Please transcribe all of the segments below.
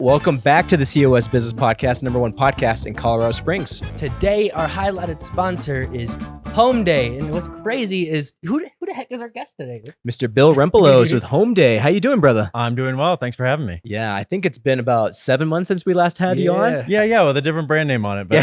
Welcome back to the COS Business Podcast, #1 podcast in Colorado Springs. Today, our highlighted sponsor is HomeDay. And what's crazy is, who the heck is our guest today? Mr. Bill Rempelos with HomeDay. How you doing, brother? I'm doing well. Thanks for having me. Yeah, I think it's been about 7 months since we last had you on. Yeah, with a different brand name on it. But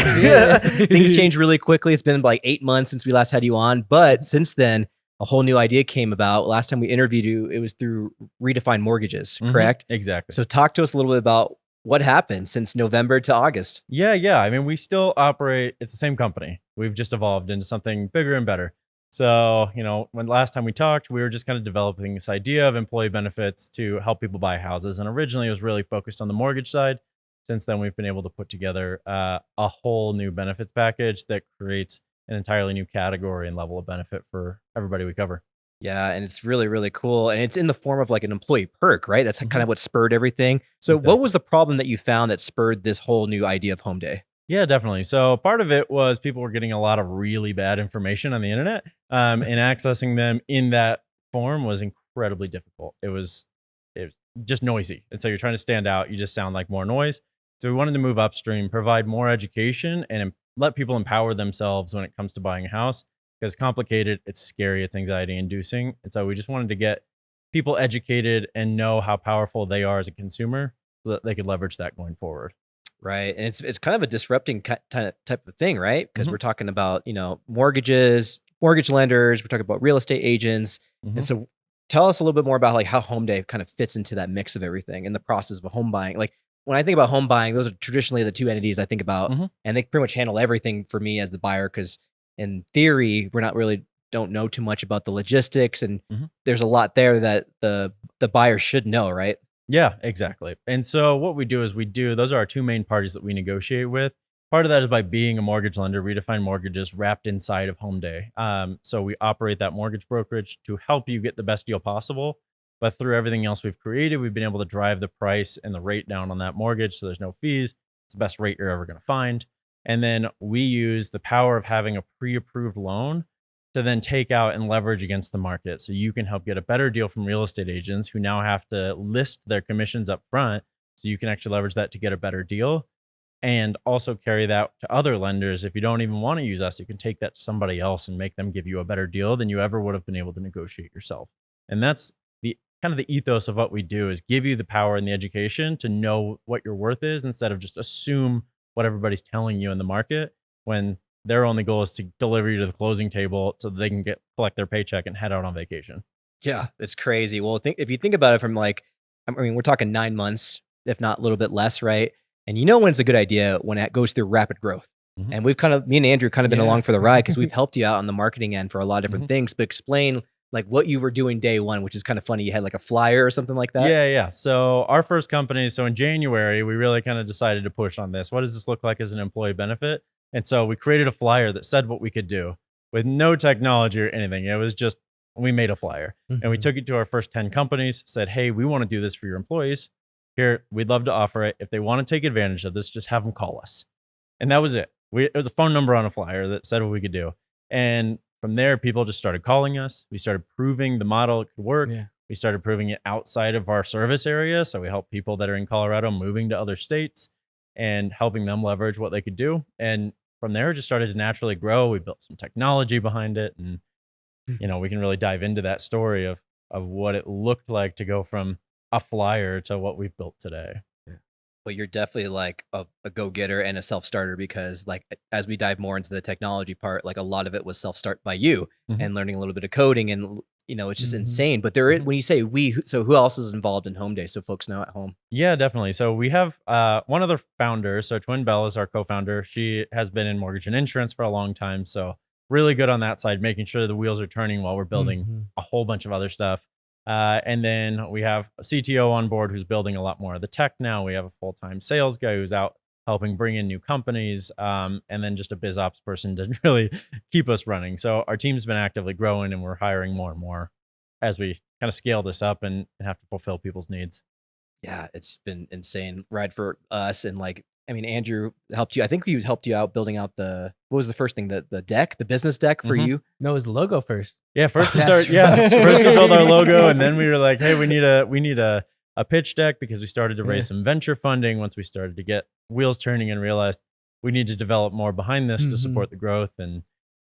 Things change really quickly. It's been like 8 months since we last had you on. But since then, a whole new idea came about. Last time we interviewed you, it was through Redefined Mortgages, correct? Exactly. So talk to us a little bit about what happened since November to August. Yeah. I mean, we still operate. It's the same company. We've just evolved into something bigger and better. So, when last time we talked, we were just kind of developing this idea of employee benefits to help people buy houses. And originally it was really focused on the mortgage side. Since then, we've been able to put together a whole new benefits package that creates an entirely new category and level of benefit for everybody we cover. Yeah, and it's really, really cool. And it's in the form of like an employee perk, right? That's kind of what spurred everything. So Exactly. What was the problem that you found that spurred this whole new idea of HomeDay? Yeah, definitely. So part of it was people were getting a lot of really bad information on the internet, and accessing them in that form was incredibly difficult. It was just noisy. And so you're trying to stand out. You just sound like more noise. So we wanted to move upstream, provide more education, and let people empower themselves when it comes to buying a house. Because it's complicated, it's scary, it's anxiety inducing. And so we just wanted to get people educated and know how powerful they are as a consumer so that they could leverage that going forward. Right. And it's kind of a disrupting type of thing, right? Because we're talking about, mortgages, mortgage lenders, we're talking about real estate agents. And so tell us a little bit more about like how HomeDay kind of fits into that mix of everything in the process of a home buying. Like when I think about home buying, those are traditionally the two entities I think about, and they pretty much handle everything for me as the buyer. Because in theory, don't know too much about the logistics, and there's a lot there that the buyer should know, right? Yeah, exactly. And so what we do is those are our two main parties that we negotiate with. Part of that is by being a mortgage lender. Redefined Mortgages wrapped inside of HomeDay. So we operate that mortgage brokerage to help you get the best deal possible. But through everything else we've created, we've been able to drive the price and the rate down on that mortgage. So there's no fees. It's the best rate you're ever going to find. And then we use the power of having a pre-approved loan to then take out and leverage against the market. So you can help get a better deal from real estate agents who now have to list their commissions up front. So you can actually leverage that to get a better deal, and also carry that to other lenders. If you don't even want to use us, you can take that to somebody else and make them give you a better deal than you ever would have been able to negotiate yourself. And that's the kind of the ethos of what we do, is give you the power and the education to know what your worth is instead of just assume what everybody's telling you in the market, when their only goal is to deliver you to the closing table so that they can collect their paycheck and head out on vacation. Yeah, it's crazy. Well, if you think about it from we're talking 9 months, if not a little bit less, right? And when it's a good idea when it goes through rapid growth. And we've me and Andrew been along for the ride because we've helped you out on the marketing end for a lot of different things. But explain like what you were doing day one, which is kind of funny. You had like a flyer or something like that. Yeah. So our first company, in January, we really kind of decided to push on this. What does this look like as an employee benefit? And so we created a flyer that said what we could do with no technology or anything. It was just, we made a flyer and we took it to our first 10 companies, said, hey, we want to do this for your employees. Here, we'd love to offer it. If they want to take advantage of this, just have them call us. And that was it. It was a phone number on a flyer that said what we could do. And from there, people just started calling us. We started proving the model could work. Yeah. We started proving it outside of our service area. So we help people that are in Colorado moving to other states and helping them leverage what they could do. And from there, it just started to naturally grow. We built some technology behind it. And, we can really dive into that story of what it looked like to go from a flyer to what we've built today. But you're definitely like a go-getter and a self-starter, because like as we dive more into the technology part, like a lot of it was self-start by you and learning a little bit of coding, and it's just insane. But there is, when you say we, so who else is involved in HomeDay so folks know at home? Yeah, definitely. So we have one other founder. So Twin Bell is our co-founder. She has been in mortgage and insurance for a long time. So really good on that side, making sure the wheels are turning while we're building a whole bunch of other stuff. And then we have a CTO on board who's building a lot more of the tech now. We have a full-time sales guy who's out helping bring in new companies, and then just a biz ops person to really keep us running. So our team's been actively growing, and we're hiring more and more as we kind of scale this up and have to fulfill people's needs. Yeah, it's been insane ride for us. And Andrew helped you. I think he helped you out building out what was the first thing? The deck, the business deck for you? No, it was the logo first. Yeah, first we build our logo, and then we were like, hey, we need a a pitch deck because we started to raise some venture funding once we started to get wheels turning and realized we need to develop more behind this to support the growth. And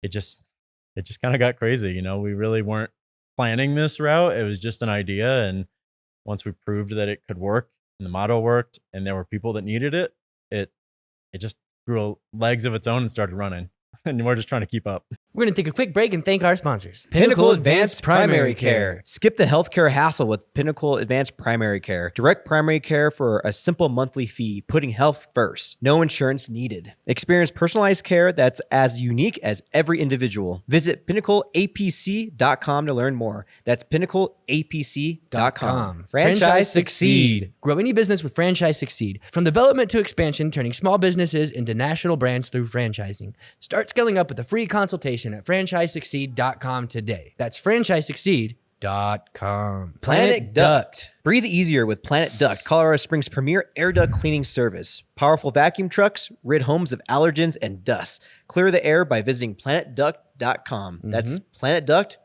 it just kind of got crazy. You know, we really weren't planning this route. It was just an idea. And once we proved that it could work and the model worked and there were people that needed it, it just grew legs of its own and started running. And we're just trying to keep up. We're going to take a quick break and thank our sponsors. Pinnacle Advanced Primary Care. Skip the healthcare hassle with Pinnacle Advanced Primary Care. Direct primary care for a simple monthly fee, putting health first. No insurance needed. Experience personalized care that's as unique as every individual. Visit pinnacleapc.com to learn more. That's pinnacleapc.com. Franchise succeed. Grow any business with Franchise Succeed. From development to expansion, turning small businesses into national brands through franchising. Start scaling up with a free consultation at franchisesucceed.com today. That's franchisesucceed.com. Planet Duct. Breathe easier with Planet Duct, Colorado Springs' premier air duct cleaning service. Powerful vacuum trucks rid homes of allergens and dust. Clear the air by visiting planetduct.com. That's planetduct.com.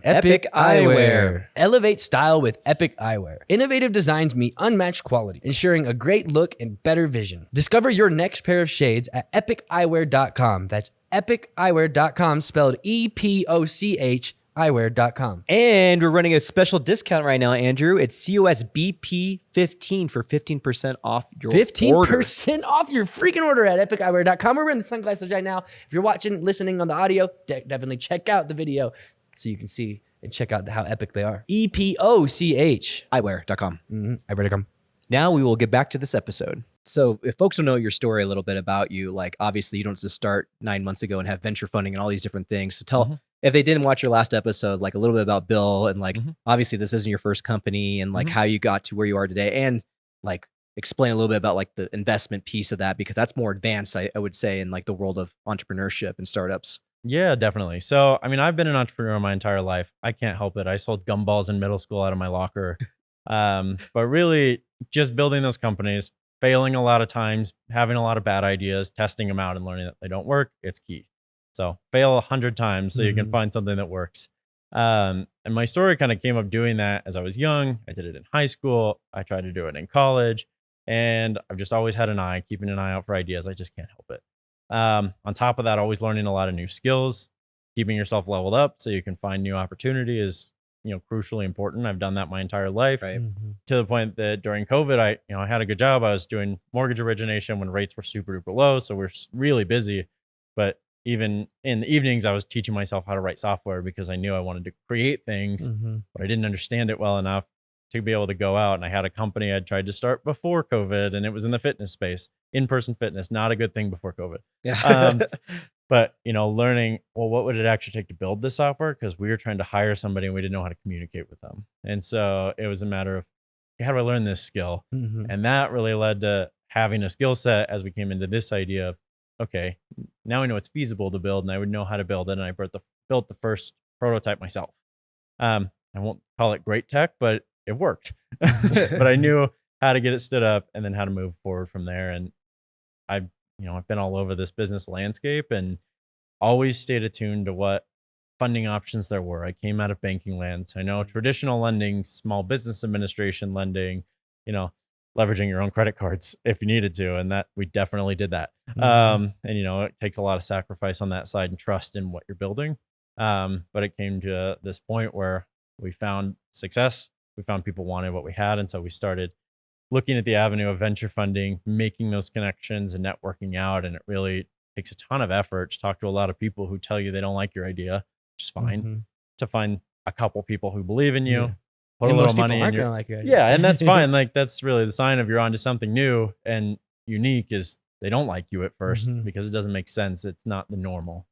Epic Eyewear. Elevate style with Epic Eyewear. Innovative designs meet unmatched quality, ensuring a great look and better vision. Discover your next pair of shades at epiceyewear.com. That's epiceyewear.com, spelled EPOCH eyewear.com. And we're running a special discount right now, Andrew. It's COSBP 15 for 15% off your 15% off your freaking order at epiceyewear.com. We're wearing the sunglasses right now. If you're watching, listening on the audio, definitely check out the video so you can see and check out how epic they are. EPOCH eyewear.com. Eyewear.com. Now we will get back to this episode. So if folks don't know your story a little bit about you, like obviously you don't just start 9 months ago and have venture funding and all these different things. So tell, if they didn't watch your last episode, like a little bit about Bill and like, obviously this isn't your first company and like how you got to where you are today, and like explain a little bit about like the investment piece of that, because that's more advanced, I would say, in like the world of entrepreneurship and startups. Yeah, definitely. So, I mean, I've been an entrepreneur my entire life. I can't help it. I sold gumballs in middle school out of my locker. But really just building those companies, failing a lot of times, having a lot of bad ideas, testing them out and learning that they don't work. It's key. So fail 100 times so you can find something that works. And my story kind of came up doing that as I was young. I did it in high school. I tried to do it in college, and I've just always had keeping an eye out for ideas. I just can't help it. On top of that, always learning a lot of new skills, keeping yourself leveled up so you can find new opportunity is, crucially important. I've done that my entire life, to the point that during COVID, I had a good job. I was doing mortgage origination when rates were super duper low. So we're really busy, but even in the evenings, I was teaching myself how to write software because I knew I wanted to create things, but I didn't understand it well enough to be able to go out. And I had a company I'd tried to start before COVID, and it was in the fitness space, in-person fitness, not a good thing before COVID. Yeah. But, learning, well, what would it actually take to build this software? Because we were trying to hire somebody and we didn't know how to communicate with them. And so it was a matter of, how do I learn this skill? And that really led to having a skill set as we came into this idea of, okay, now I know it's feasible to build and I would know how to build it. And I built the first prototype myself. I won't call it great tech, but it worked. But I knew how to get it stood up and then how to move forward from there. And I've been all over this business landscape and always stayed attuned to what funding options there were. I came out of banking land. So I know traditional lending, small business administration lending, leveraging your own credit cards if you needed to. And that we definitely did that. And it takes a lot of sacrifice on that side and trust in what you're building. But it came to this point where we found success. We found people wanted what we had. And so we started looking at the avenue of venture funding, making those connections and networking out. And it really takes a ton of effort to talk to a lot of people who tell you they don't like your idea, which is fine, to find a couple people who believe in you, put a little money in your, like and that's fine. Like that's really the sign of you're onto something new and unique is they don't like you at first because it doesn't make sense. It's not the normal.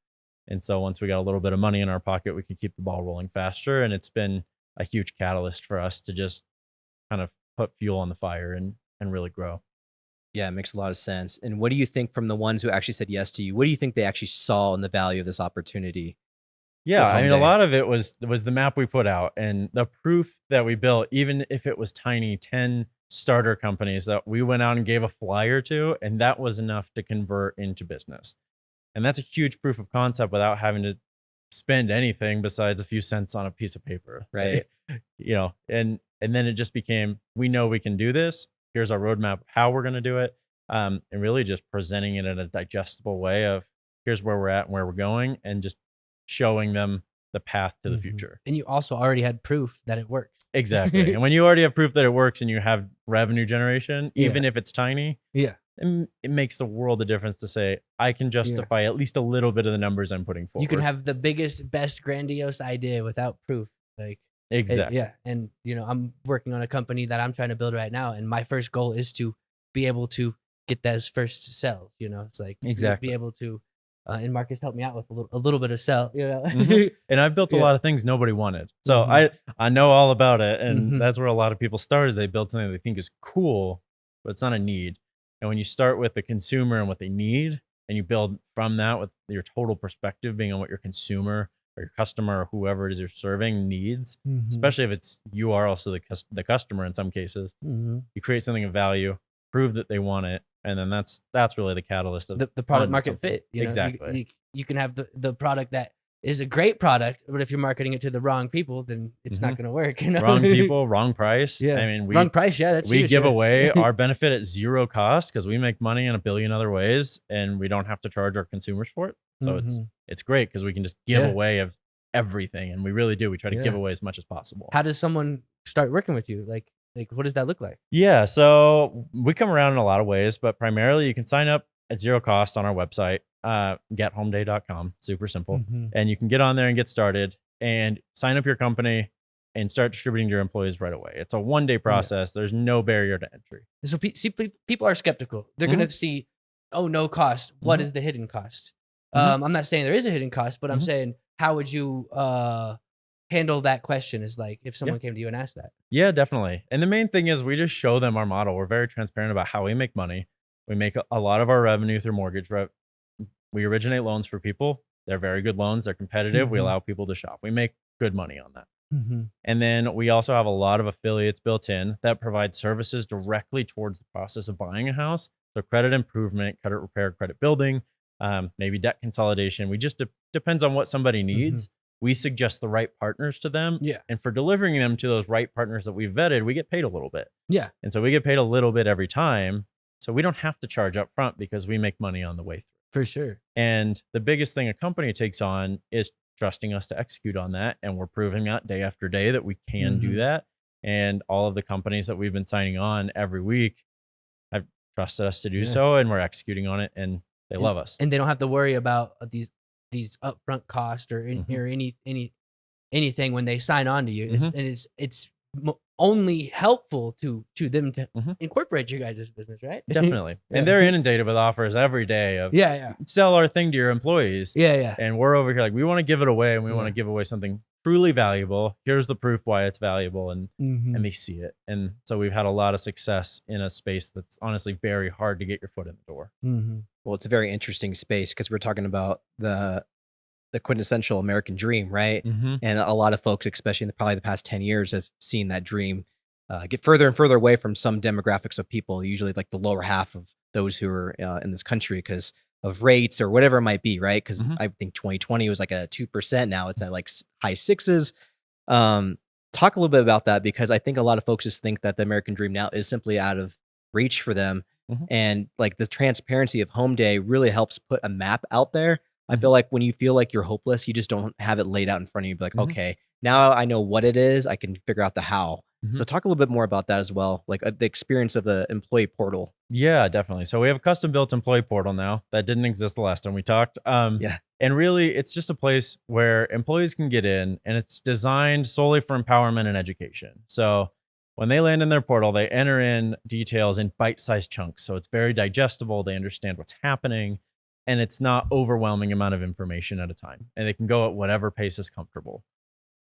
And so once we got a little bit of money in our pocket, we could keep the ball rolling faster. And it's been a huge catalyst for us to just kind of put fuel on the fire and really grow. Yeah, it makes a lot of sense. And what do you think from the ones who actually said yes to you? What do you think they actually saw in the value of this opportunity? Yeah, I mean, a lot of it was the map we put out and the proof that we built, even if it was tiny, 10 starter companies that we went out and gave a flyer to, and that was enough to convert into business. And that's a huge proof of concept without having to spend anything besides a few cents on a piece of paper. Right. And And then it just became, we know we can do this. Here's our roadmap of how we're going to do it. And really just presenting it in a digestible way of here's where we're at and where we're going, and just showing them the path to the future. And you also already had proof that it works. Exactly. And when you already have proof that it works and you have revenue generation, even if it's tiny, it makes the world of difference to say, I can justify at least a little bit of the numbers I'm putting forward. You can have the biggest, best, grandiose idea without proof. Like, exactly. And, I'm working on a company that I'm trying to build right now. And my first goal is to be able to get those first sales. It's like, be able to, and Marcus helped me out with a little bit of sell, And I've built a lot of things nobody wanted. So I know all about it. And that's where a lot of people start, is they build something they think is cool, but it's not a need. And when you start with the consumer and what they need, and you build from that with your total perspective being on what your consumer or your customer or whoever it is you're serving needs, especially if you are also the customer in some cases, you create something of value, prove that they want it. And then that's really the catalyst of the product market fit. Exactly. You can have the product that is a great product, but if you're marketing it to the wrong people, then it's not going to work. Wrong people, wrong price. Yeah. I mean, wrong price. Yeah, that's we huge, give away our benefit at zero cost because we make money in a billion other ways, and we don't have to charge our consumers for it. So it's great because we can just give away of everything, and we really do. We try to give away as much as possible. How does someone start working with you? Like what does that look like? Yeah, so we come around in a lot of ways, but primarily you can sign up at zero cost on our website, gethomday.com. Super simple. And you can get on there and get started and sign up your company and start distributing to your employees right away. It's a one-day process. There's no barrier to entry. So people are skeptical. They're going to see, oh, no cost. What is the hidden cost? I'm not saying there is a hidden cost, but I'm saying, how would you handle that question? Is like, if someone came to you and asked that. Yeah, definitely. And the main thing is we just show them our model. We're very transparent about how we make money. We make a lot of our revenue through mortgage. We originate loans for people. They're very good loans. They're competitive. We allow people to shop. We make good money on that. And then we also have a lot of affiliates built in that provide services directly towards the process of buying a house. So credit improvement, credit repair, credit building, maybe debt consolidation. We just depends on what somebody needs. We suggest the right partners to them. Yeah. And for delivering them to those right partners that we've vetted, we get paid a little bit. Yeah. And so we get paid a little bit every time. So we don't have to charge up front because we make money on the way through. For sure. And the biggest thing a company takes on is trusting us to execute on that. And we're proving that day after day that we can do that. And all of the companies that we've been signing on every week have trusted us to do so. And we're executing on it, and they love us. And they don't have to worry about these upfront costs or anything when they sign on to you. It's only helpful to them to incorporate you guys' business, right? Definitely. And they're inundated with offers every day of sell our thing to your employees. And we're over here like, we want to give it away, and we want to give away something truly valuable. Here's the proof why it's valuable, and they see it. And so we've had a lot of success in a space that's honestly very hard to get your foot in the door. Well, it's a very interesting space because we're talking about the quintessential American dream, right? And a lot of folks, especially in probably the past 10 years, have seen that dream get further and further away from some demographics of people, usually like the lower half of those who are in this country because of rates or whatever it might be, right? Because I think 2020 was like a 2%. Now it's at like high sixes. Talk a little bit about that, because I think a lot of folks just think that the American dream now is simply out of reach for them. And like the transparency of HomeDay really helps put a map out there. I feel like when you feel like you're hopeless, you just don't have it laid out in front of you. Be like, okay, now I know what it is. I can figure out the how. So talk a little bit more about that as well, like the experience of the employee portal. Yeah, definitely. So we have a custom built employee portal now that didn't exist the last time we talked. And really, it's just a place where employees can get in, and it's designed solely for empowerment and education. So when they land in their portal, they enter in details in bite-sized chunks. So it's very digestible. They understand what's happening, and it's not overwhelming amount of information at a time. And they can go at whatever pace is comfortable.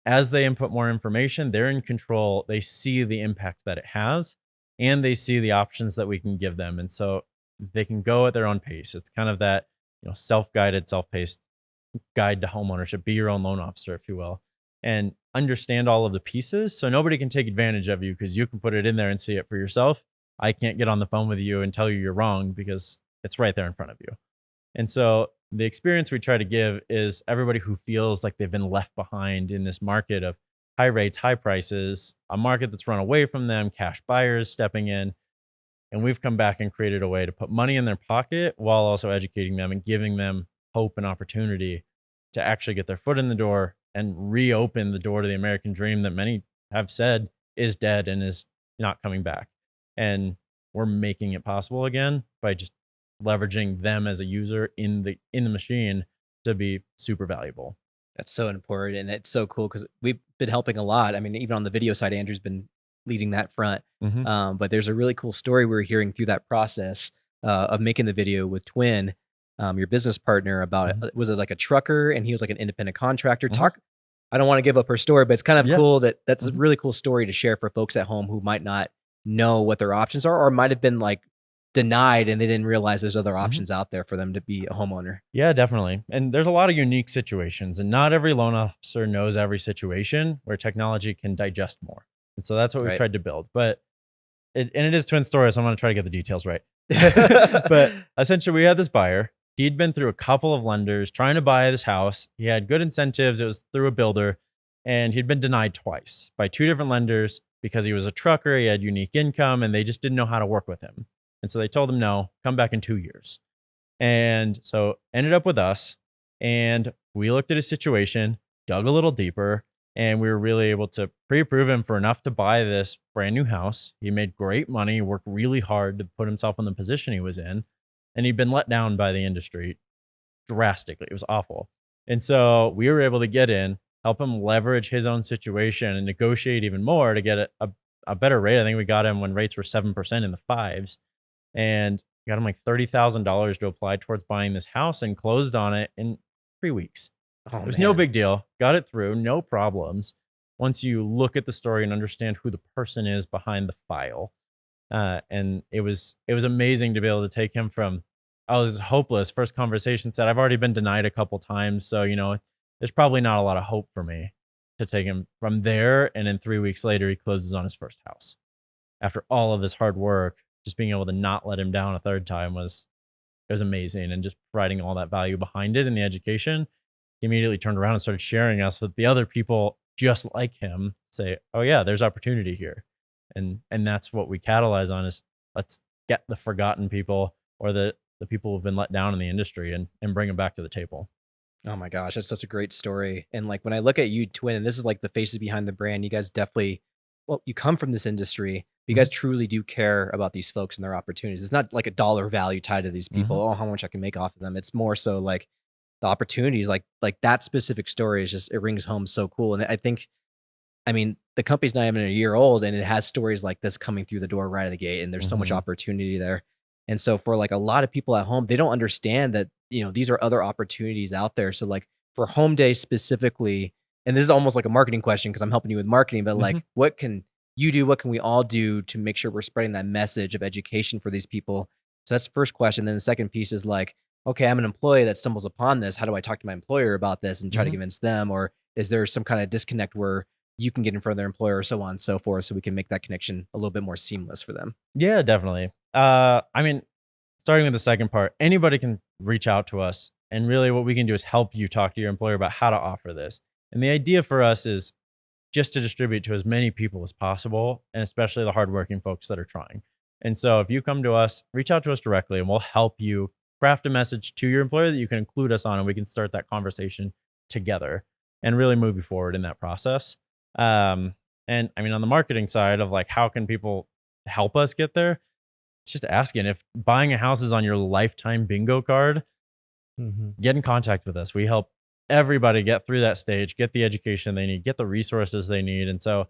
As they input more information, they're in control. They see the impact that it has, and they see the options that we can give them. And so they can go at their own pace. It's kind of that, self-guided, self-paced guide to homeownership. Be your own loan officer, if you will, and understand all of the pieces. So nobody can take advantage of you because you can put it in there and see it for yourself. I can't get on the phone with you and tell you you're wrong because it's right there in front of you. And so the experience we try to give is everybody who feels like they've been left behind in this market of high rates, high prices, a market that's run away from them, cash buyers stepping in. And we've come back and created a way to put money in their pocket while also educating them and giving them hope and opportunity to actually get their foot in the door and reopen the door to the American dream that many have said is dead and is not coming back. And we're making it possible again by just leveraging them as a user in the machine to be super valuable. That's so important. And it's so cool because we've been helping a lot. I mean, even on the video side, Andrew's been leading that front. But there's a really cool story we're hearing through that process of making the video with Twin, your business partner, about was it like a trucker and he was like an independent contractor. I don't want to give up her story, but it's kind of cool that's a really cool story to share for folks at home who might not know what their options are or might have been like denied and they didn't realize there's other options out there for them to be a homeowner. Yeah, definitely. And there's a lot of unique situations and not every loan officer knows every situation where technology can digest more. And so that's what we've tried to build. But it is Twin story, so I'm going to try to get the details right. But essentially we had this buyer. He'd been through a couple of lenders trying to buy this house. He had good incentives. It was through a builder. And he'd been denied twice by two different lenders because he was a trucker. He had unique income and they just didn't know how to work with him. And so they told him, no, come back in 2 years. And so ended up with us. And we looked at his situation, dug a little deeper, and we were really able to pre-approve him for enough to buy this brand new house. He made great money, worked really hard to put himself in the position he was in. And he'd been let down by the industry drastically. It was awful. And so we were able to get in, help him leverage his own situation and negotiate even more to get a better rate. I think we got him when rates were 7% in the fives and got him like $30,000 to apply towards buying this house and closed on it in 3 weeks. It was no big deal. Got it through, no problems. Once you look at the story and understand who the person is behind the file. And it was amazing to be able to take him from, I was hopeless. First conversation said, I've already been denied a couple times. So, there's probably not a lot of hope for me, to take him from there. And then 3 weeks later, he closes on his first house. After all of this hard work, just being able to not let him down a third time was amazing. And just providing all that value behind it and the education, he immediately turned around and started sharing us with the other people just like him, say, oh yeah, there's opportunity here. And that's what we catalyze on, is let's get the forgotten people or the people who've been let down in the industry and bring them back to the table. Oh my gosh, that's such a great story. And like when I look at you, Twin, and this is like the faces behind the brand, you guys definitely, you come from this industry. You guys truly do care about these folks and their opportunities. It's not like a dollar value tied to these people. Oh, how much I can make off of them. It's more so like the opportunities, like that specific story is just, it rings home so cool. And I mean, the company's not even a year old and it has stories like this coming through the door right out of the gate. And there's so much opportunity there. And so for like a lot of people at home, they don't understand that, these are other opportunities out there. So like for HomeDay specifically, and this is almost like a marketing question because I'm helping you with marketing, but like, what can you do? What can we all do to make sure we're spreading that message of education for these people? So that's the first question. Then the second piece is like, okay, I'm an employee that stumbles upon this. How do I talk to my employer about this and try to convince them? Or is there some kind of disconnect where you can get in front of their employer or so on and so forth, so we can make that connection a little bit more seamless for them? Yeah, definitely. I mean, starting with the second part, anybody can reach out to us. And really what we can do is help you talk to your employer about how to offer this. And the idea for us is just to distribute to as many people as possible, and especially the hardworking folks that are trying. And so if you come to us, reach out to us directly and we'll help you craft a message to your employer that you can include us on, and we can start that conversation together and really move you forward in that process. And I mean, on the marketing side of like, how can people help us get there? It's just asking if buying a house is on your lifetime bingo card, get in contact with us. We help everybody get through that stage, get the education they need, get the resources they need. And so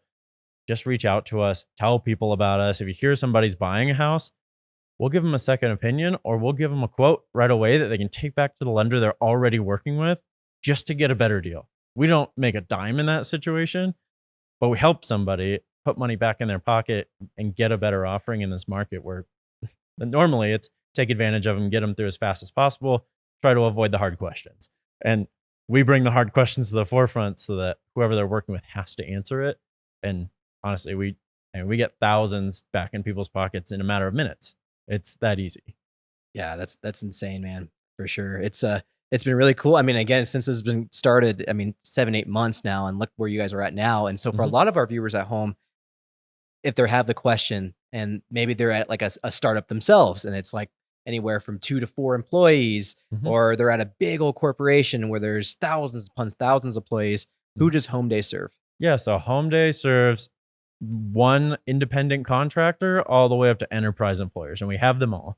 just reach out to us, tell people about us. If you hear somebody's buying a house, we'll give them a second opinion, or we'll give them a quote right away that they can take back to the lender they're already working with just to get a better deal. We don't make a dime in that situation, but we help somebody put money back in their pocket and get a better offering in this market where normally it's take advantage of them, get them through as fast as possible, try to avoid the hard questions. And we bring the hard questions to the forefront so that whoever they're working with has to answer it. And honestly, we get thousands back in people's pockets in a matter of minutes. It's that easy. Yeah, that's insane, man, for sure. It's been really cool. I mean, again, since this has been started, 7-8 months now, and look where you guys are at now. And so for a lot of our viewers at home, if they have the question and maybe they're at like a startup themselves and it's like anywhere from 2 to 4 employees, or they're at a big old corporation where there's thousands upon thousands of employees, who does HomeDay serve? Yeah, so HomeDay serves one independent contractor all the way up to enterprise employers, and we have them all.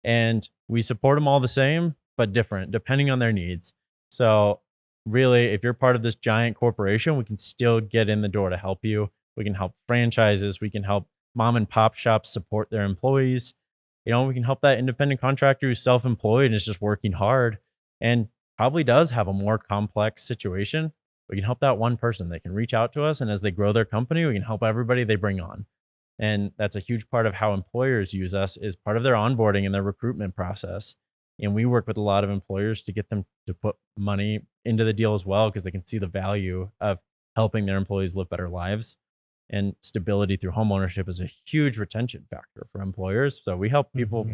And we support them all the same, but different depending on their needs. So really, if you're part of this giant corporation, we can still get in the door to help you. We can help franchises. We can help mom and pop shops support their employees. We can help that independent contractor who's self-employed and is just working hard and probably does have a more complex situation. We can help that one person. They can reach out to us, and as they grow their company, we can help everybody they bring on. And that's a huge part of how employers use us, is part of their onboarding and their recruitment process. And we work with a lot of employers to get them to put money into the deal as well, because they can see the value of helping their employees live better lives. And stability through homeownership is a huge retention factor for employers. So we help people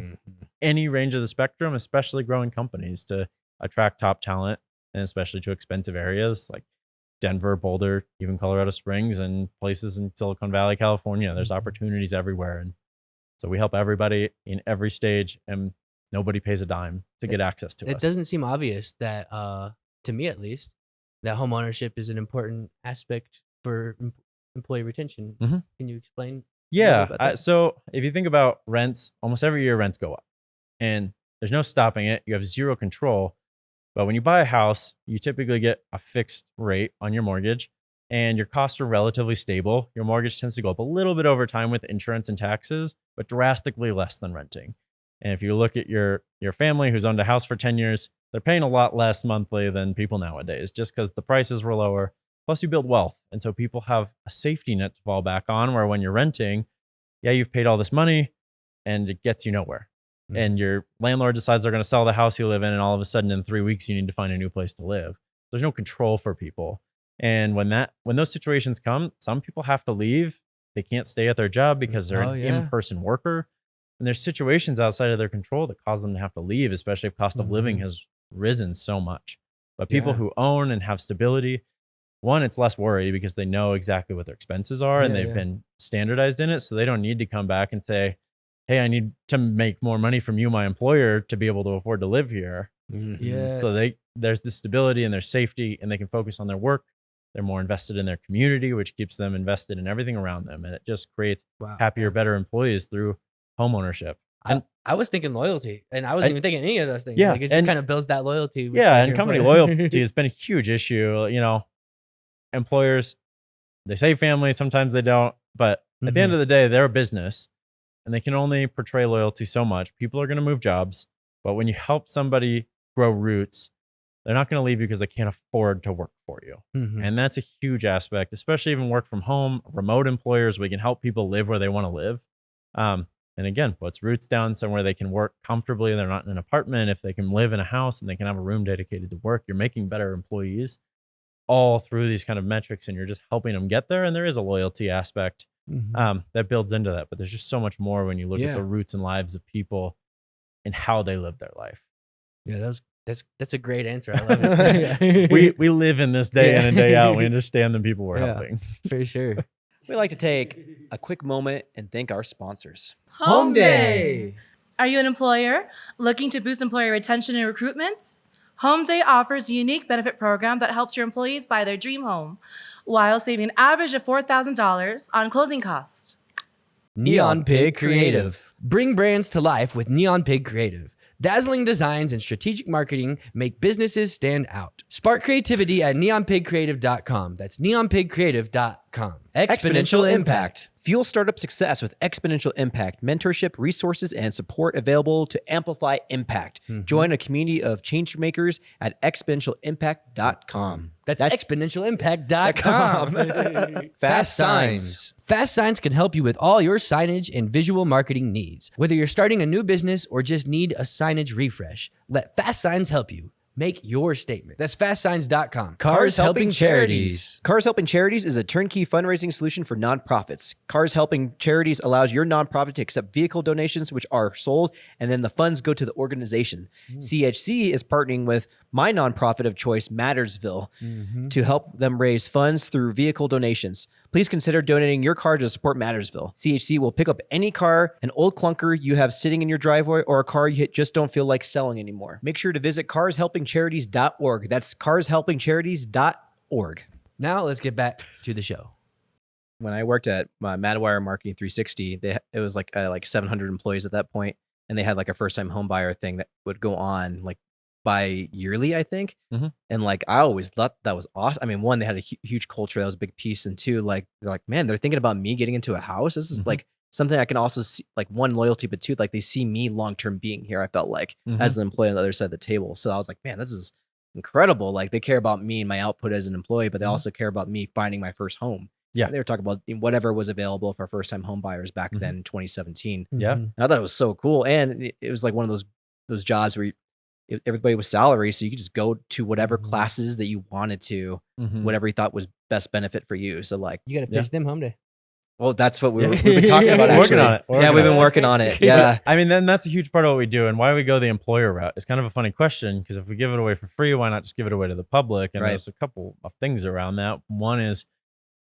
any range of the spectrum, especially growing companies, to attract top talent, and especially to expensive areas like Denver, Boulder, even Colorado Springs, and places in Silicon Valley, California. There's opportunities everywhere. And so we help everybody in every stage, and nobody pays a dime to get access to us. It doesn't seem obvious that, to me at least, that homeownership is an important aspect for employee retention. Can you explain? Yeah. So if you think about rents, almost every year rents go up, and there's no stopping it. You have zero control. But when you buy a house, you typically get a fixed rate on your mortgage, and your costs are relatively stable. Your mortgage tends to go up a little bit over time with insurance and taxes, but drastically less than renting. And if you look at your family who's owned a house for 10 years, they're paying a lot less monthly than people nowadays, just because the prices were lower. Plus, you build wealth. And so people have a safety net to fall back on, where when you're renting, yeah, you've paid all this money and it gets you nowhere. And your landlord decides they're going to sell the house you live in, and all of a sudden in 3 weeks, you need to find a new place to live. There's no control for people. And when those situations come, some people have to leave. They can't stay at their job because they're an in-person worker. And there's situations outside of their control that cause them to have to leave, especially if cost of living has risen so much. But people who own and have stability, one, it's less worry because they know exactly what their expenses are, and they've been standardized in it. So they don't need to come back and say, hey, I need to make more money from you, my employer, to be able to afford to live here. So there's the stability and their safety, and they can focus on their work. They're more invested in their community, which keeps them invested in everything around them. And it just creates happier, better employees through homeownership. And I was thinking loyalty, and I wasn't even thinking any of those things. Yeah, like, it just kind of builds that loyalty. And company loyalty has been a huge issue. Employers, they say family, sometimes they don't. But at the end of the day, they're a business, and they can only portray loyalty so much. People are going to move jobs, but when you help somebody grow roots, they're not going to leave you because they can't afford to work for you. And that's a huge aspect, especially even work from home, remote employers. We can help people live where they want to live. And again, puts roots down somewhere they can work comfortably. They're not in an apartment. If they can live in a house and they can have a room dedicated to work, you're making better employees all through these kind of metrics, and you're just helping them get there. And there is a loyalty aspect that builds into that. But there's just so much more when you look at the roots and lives of people and how they live their life. Yeah, that's a great answer. I love it. we live in this day in and day out. We understand the people we're helping. For sure. We'd like to take a quick moment and thank our sponsors. HomeDay. Are you an employer looking to boost employee retention and recruitment? HomeDay offers a unique benefit program that helps your employees buy their dream home while saving an average of $4,000 on closing costs. Neon Pig Creative. Bring brands to life with Neon Pig Creative. Dazzling designs and strategic marketing make businesses stand out. Spark creativity at neonpigcreative.com. That's neonpigcreative.com. Exponential Impact. Fuel startup success with Exponential Impact. Mentorship, resources, and support available to amplify impact. Join a community of change makers at exponentialimpact.com. That's exponentialimpact.com. Fast Signs. Fast Signs can help you with all your signage and visual marketing needs. Whether you're starting a new business or just need a signage refresh, let Fast Signs help you. Make your statement. That's fastsigns.com. Cars Helping Charities. Cars Helping Charities is a turnkey fundraising solution for nonprofits. Cars Helping Charities allows your nonprofit to accept vehicle donations, which are sold, and then the funds go to the organization. CHC is partnering with my nonprofit of choice, Mattersville, to help them raise funds through vehicle donations. Please consider donating your car to support Mattersville. CHC will pick up any car, an old clunker you have sitting in your driveway, or a car you just don't feel like selling anymore. Make sure to visit carshelpingcharities.org. That's carshelpingcharities.org. Now let's get back to the show. When I worked at Madwire Marketing 360, it was like 700 employees at that point, and they had like a first-time home buyer thing that would go on like bi-yearly, I think. And like I always thought that was awesome. I mean, one, they had a huge culture, that was a big piece, and two, like they're like, man, they're thinking about me getting into a house. This is like something I can also see, like one, loyalty, but two, like they see me long-term being here. I felt like as an employee on the other side of the table. So I was like, man, this is incredible. Like they care about me and my output as an employee, but they also care about me finding my first home. Yeah. They were talking about whatever was available for first-time home buyers back then in 2017. Yeah. And I thought it was so cool. And it was like one of those jobs where everybody was salary, so you could just go to whatever classes that you wanted to, whatever you thought was best benefit for you. So like, You got to pitch them HomeDay. well, that's what we've been talking about. We're Actually, working on it. Yeah, we've been working on it. Yeah. I mean, then that's a huge part of what we do, and why we go the employer route. It's kind of a funny question, because if we give it away for free, why not just give it away to the public? And there's a couple of things around that. One is,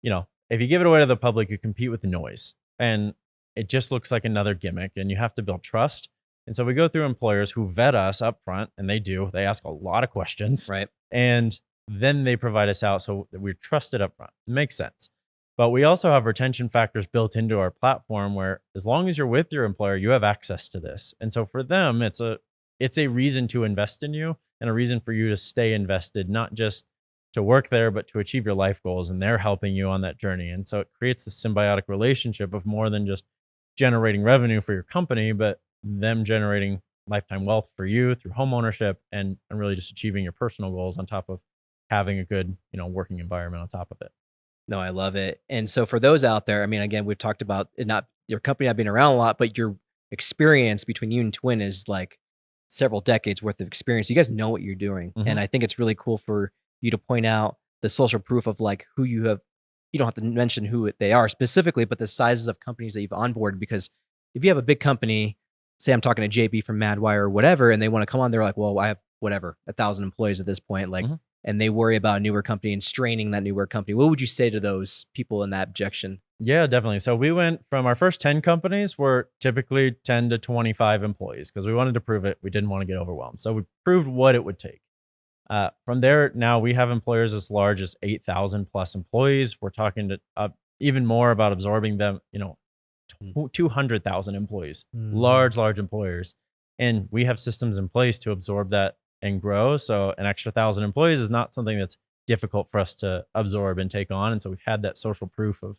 if you give it away to the public, you compete with the noise, and it just looks like another gimmick, and you have to build trust. And so we go through employers who vet us up front, and they ask a lot of questions, Right. And then they provide us out, so that we're trusted up front. It makes sense. But we also have retention factors built into our platform where, as long as you're with your employer, you have access to this. And so for them, it's a reason to invest in you, and a reason for you to stay invested, not just to work there, but to achieve your life goals. And they're helping you on that journey. And so it creates this symbiotic relationship of more than just generating revenue for your company, but them generating lifetime wealth for you through home ownership, and really just achieving your personal goals on top of having a good, working environment on top of it. No, I love it. And so for those out there, I mean, again, we've talked about it, not your company not being around a lot, but your experience between you and Twin is like several decades worth of experience. You guys know what you're doing. And I think it's really cool for you to point out the social proof of like who you have. You don't have to mention who they are specifically, but the sizes of companies that you've onboarded. Because if you have a big company, say I'm talking to JB from Madwire or whatever, and they want to come on, they're like, well, I have 1,000 employees at this point. Like, and they worry about a newer company and straining that newer company. What would you say to those people in that objection? Yeah, definitely. So we went from our first 10 companies were typically 10 to 25 employees, because we wanted to prove it. We didn't want to get overwhelmed. So we proved what it would take. From there, now we have employers as large as 8,000 plus employees. We're talking to even more about absorbing them, 200,000 employees, large employers. And we have systems in place to absorb that and grow. So an extra 1,000 employees is not something that's difficult for us to absorb and take on. And so we've had that social proof of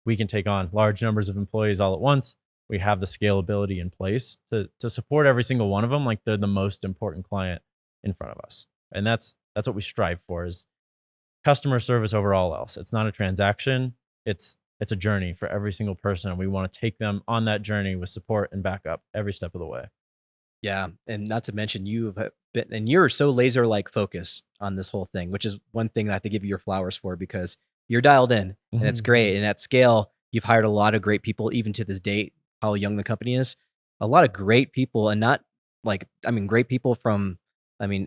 we can take on large numbers of employees all at once. We have the scalability in place to support every single one of them like they're the most important client in front of us. And that's what we strive for, is customer service over all else. It's not a transaction. It's a journey for every single person. And we want to take them on that journey with support and backup every step of the way. Yeah. And not to mention you've been, and you're so laser like focused on this whole thing, which is one thing I have to give you your flowers for, because you're dialed in and it's great. And at scale, you've hired a lot of great people, even to this date, how young the company is, a lot of great people, and not like, great people from,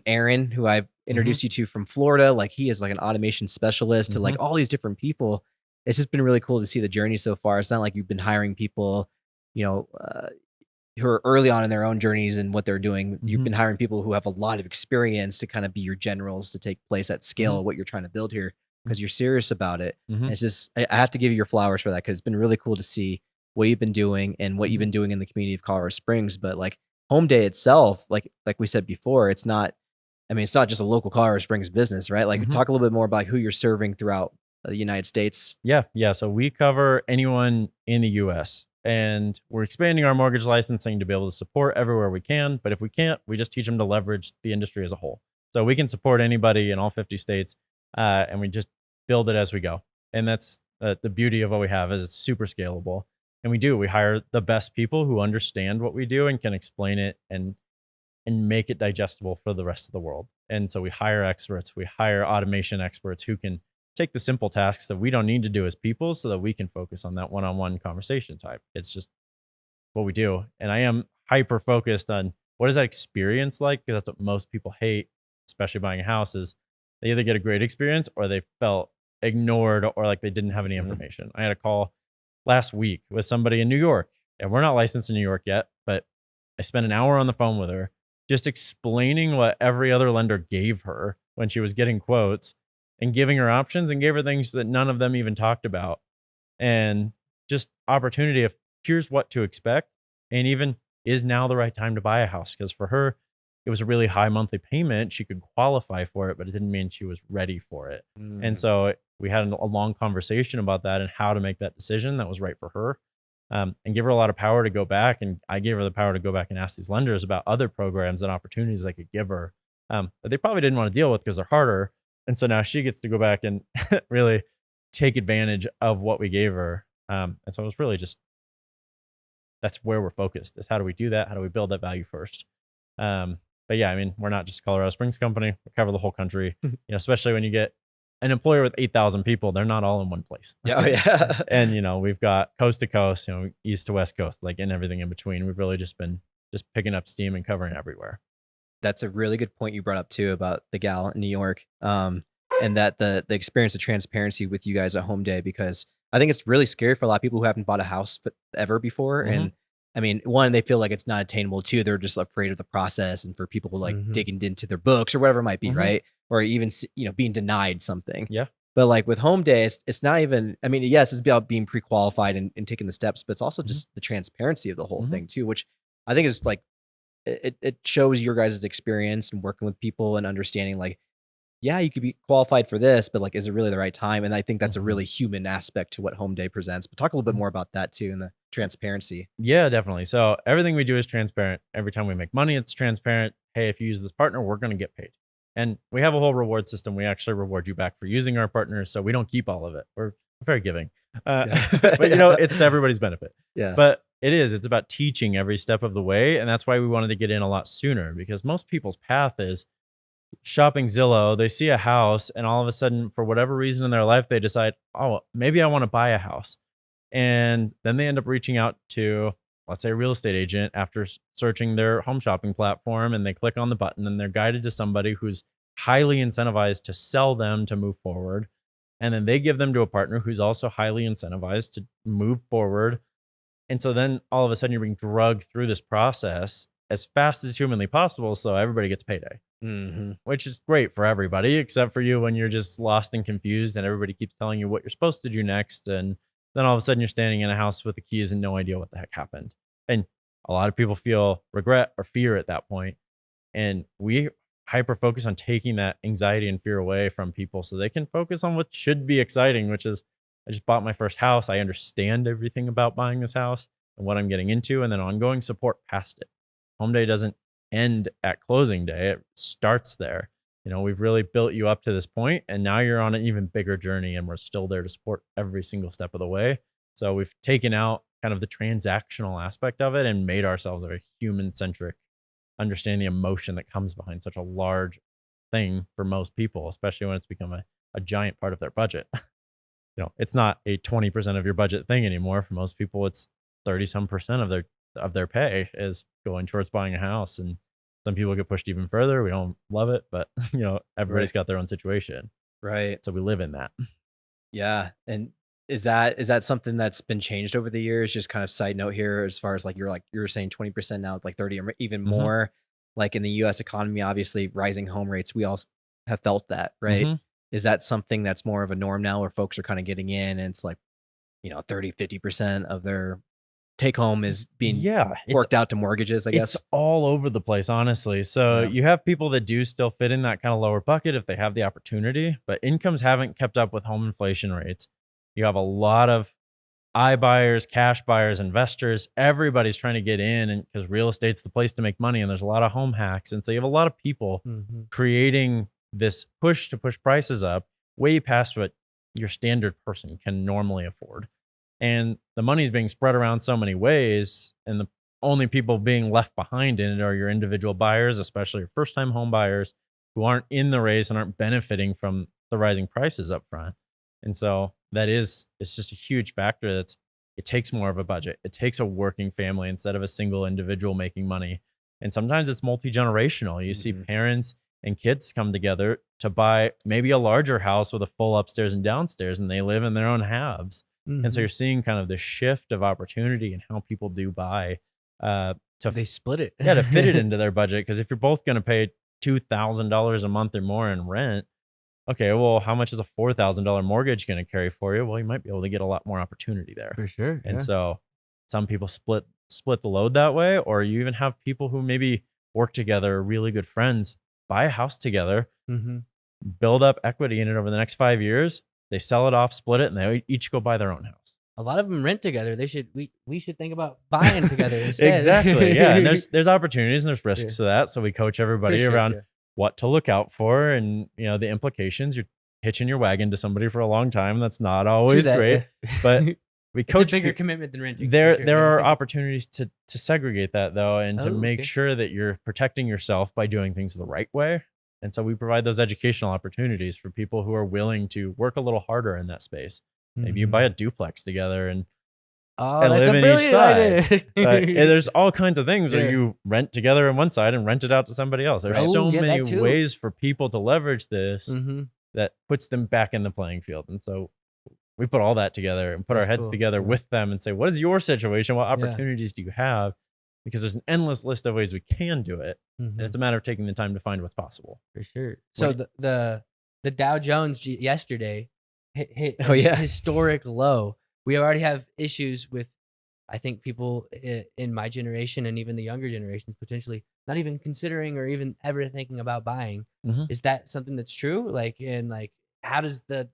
Aaron, who I've introduced you to from Florida, like he is like an automation specialist to like all these different people. It's just been really cool to see the journey so far. It's not like you've been hiring people, who are early on in their own journeys and what they're doing. You've been hiring people who have a lot of experience to kind of be your generals to take place at scale of what you're trying to build here, because you're serious about it. And it's just, I have to give you your flowers for that, because it's been really cool to see what you've been doing and what you've been doing in the community of Colorado Springs. But like HomeDay itself, like we said before, it's not just a local Colorado Springs business, right? Like talk a little bit more about who you're serving throughout the United States. Yeah. So we cover anyone in the US, and we're expanding our mortgage licensing to be able to support everywhere we can. But if we can't, we just teach them to leverage the industry as a whole. So we can support anybody in all 50 states, and we just build it as we go. And that's the beauty of what we have, is it's super scalable. And we hire the best people who understand what we do and can explain it and and make it digestible for the rest of the world. And so we hire experts, we hire automation experts who can take the simple tasks that we don't need to do as people so that we can focus on that one-on-one conversation type. It's just what we do. And I am hyper focused on what is that experience like? Because that's what most people hate, especially buying a house, is they either get a great experience or they felt ignored or like they didn't have any information. I had a call last week with somebody in New York, and we're not licensed in New York yet, but I spent an hour on the phone with her just explaining what every other lender gave her when she was getting quotes and giving her options, and gave her things that none of them even talked about. And just opportunity of here's what to expect. And even is now the right time to buy a house? Because for her, it was a really high monthly payment. She could qualify for it, but it didn't mean she was ready for it. And so we had a long conversation about that and how to make that decision that was right for her. And give her a lot of power to go back. And I gave her the power to go back and ask these lenders about other programs and opportunities they could give her that they probably didn't want to deal with because they're harder. And so now she gets to go back and really take advantage of what we gave her. And so it was really just, that's where we're focused, is how do we do that? How do we build that value first? But yeah, I mean, we're not just a Colorado Springs company. We cover the whole country, especially when you get an employer with 8,000 people, they're not all in one place. Yeah. And, we've got coast to coast, east to west coast, like in everything in between. We've really just been picking up steam and covering everywhere. That's a really good point you brought up too about the gal in New York. And that the experience of transparency with you guys at HomeDay, because I think it's really scary for a lot of people who haven't bought a house ever before. And I mean, one, they feel like it's not attainable. Two, they're just afraid of the process and for people like digging into their books or whatever it might be, right? Or even, being denied something. Yeah. But like with HomeDay, it's not even, I mean, yes, it's about being pre-qualified and taking the steps, but it's also just the transparency of the whole thing too, which I think is like, it shows your guys' experience and working with people and understanding like, yeah, you could be qualified for this, but like, is it really the right time? And I think that's a really human aspect to what HomeDay presents. But talk a little bit more about that too, and the transparency. Yeah, definitely. So everything we do is transparent. Every time we make money, it's transparent. Hey, if you use this partner, we're going to get paid. And we have a whole reward system. We actually reward you back for using our partners. So we don't keep all of it. We're very giving. But it's to everybody's benefit. Yeah. But it's about teaching every step of the way. And that's why we wanted to get in a lot sooner, because most people's path is shopping Zillow. They see a house and all of a sudden, for whatever reason in their life, they decide, oh, maybe I want to buy a house. And then they end up reaching out to, let's say, a real estate agent after searching their home shopping platform, and they click on the button and they're guided to somebody who's highly incentivized to sell them to move forward. And then they give them to a partner who's also highly incentivized to move forward. And so then all of a sudden you're being drugged through this process as fast as humanly possible, so everybody gets payday, which is great for everybody except for you when you're just lost and confused and everybody keeps telling you what you're supposed to do next. And then all of a sudden you're standing in a house with the keys and no idea what the heck happened. And a lot of people feel regret or fear at that point. And we hyper focus on taking that anxiety and fear away from people so they can focus on what should be exciting, which is, I just bought my first house. I understand everything about buying this house and what I'm getting into, and then ongoing support past it. HomeDay doesn't end at closing day. It starts there. We've really built you up to this point, and now you're on an even bigger journey, and we're still there to support every single step of the way. So we've taken out kind of the transactional aspect of it and made ourselves a very human-centric, understanding the emotion that comes behind such a large thing for most people, especially when it's become a giant part of their budget. It's not a 20% of your budget thing anymore. For most people, it's 30-some% of their pay is going towards buying a house. And some people get pushed even further. We don't love it, but everybody's got their own situation. Right. So we live in that. Yeah. And is that something that's been changed over the years? Just kind of side note here, as far as like you're saying 20% now, like 30 or even more, like in the US economy, obviously rising home rates, we all have felt that, right? Is that something that's more of a norm now where folks are kind of getting in and it's like, 30, 50% of their take home is being worked out to mortgages, I guess? It's all over the place, honestly. So you have people that do still fit in that kind of lower bucket if they have the opportunity, but incomes haven't kept up with home inflation rates. You have a lot of iBuyers, cash buyers, investors. Everybody's trying to get in, and because real estate's the place to make money, and there's a lot of home hacks. And so you have a lot of people creating this push to push prices up way past what your standard person can normally afford. And the money's being spread around so many ways. And the only people being left behind in it are your individual buyers, especially your first-time home buyers who aren't in the race and aren't benefiting from the rising prices up front. And so it's just a huge factor. It takes more of a budget. It takes a working family instead of a single individual making money. And sometimes it's multi-generational. You see parents and kids come together to buy maybe a larger house with a full upstairs and downstairs, and they live in their own halves. And so you're seeing kind of the shift of opportunity and how people do buy. They split it. To fit it into their budget. Because if you're both going to pay $2,000 a month or more in rent, okay, well, how much is a $4,000 mortgage going to carry for you? Well, you might be able to get a lot more opportunity there. For sure. And so some people split the load that way, or you even have people who maybe work together, really good friends, buy a house together, build up equity in it over the next 5 years. They sell it off, split it, and they each go buy their own house. A lot of them rent together. We should think about buying together instead. Exactly. Yeah. And there's opportunities and there's risks to that. So we coach everybody around what to look out for and the implications. You're hitching your wagon to somebody for a long time. That's not always great. But we coach. It's a bigger commitment than renting. There are opportunities to segregate that though, and to make sure that you're protecting yourself by doing things the right way. And so we provide those educational opportunities for people who are willing to work a little harder in that space. Maybe you buy a duplex together and that's live a in each brilliant side. idea. There's all kinds of things where you rent together on one side and rent it out to somebody else. There's so many ways for people to leverage this that puts them back in the playing field. And so we put all that together and put our heads together with them and say, what is your situation? What opportunities do you have? Because there's an endless list of ways we can do it. And it's a matter of taking the time to find what's possible. For sure. So the Dow Jones yesterday hit historic low. We already have issues with, I think, people in my generation and even the younger generations potentially not even considering or even ever thinking about buying. Is that something that's true? How does the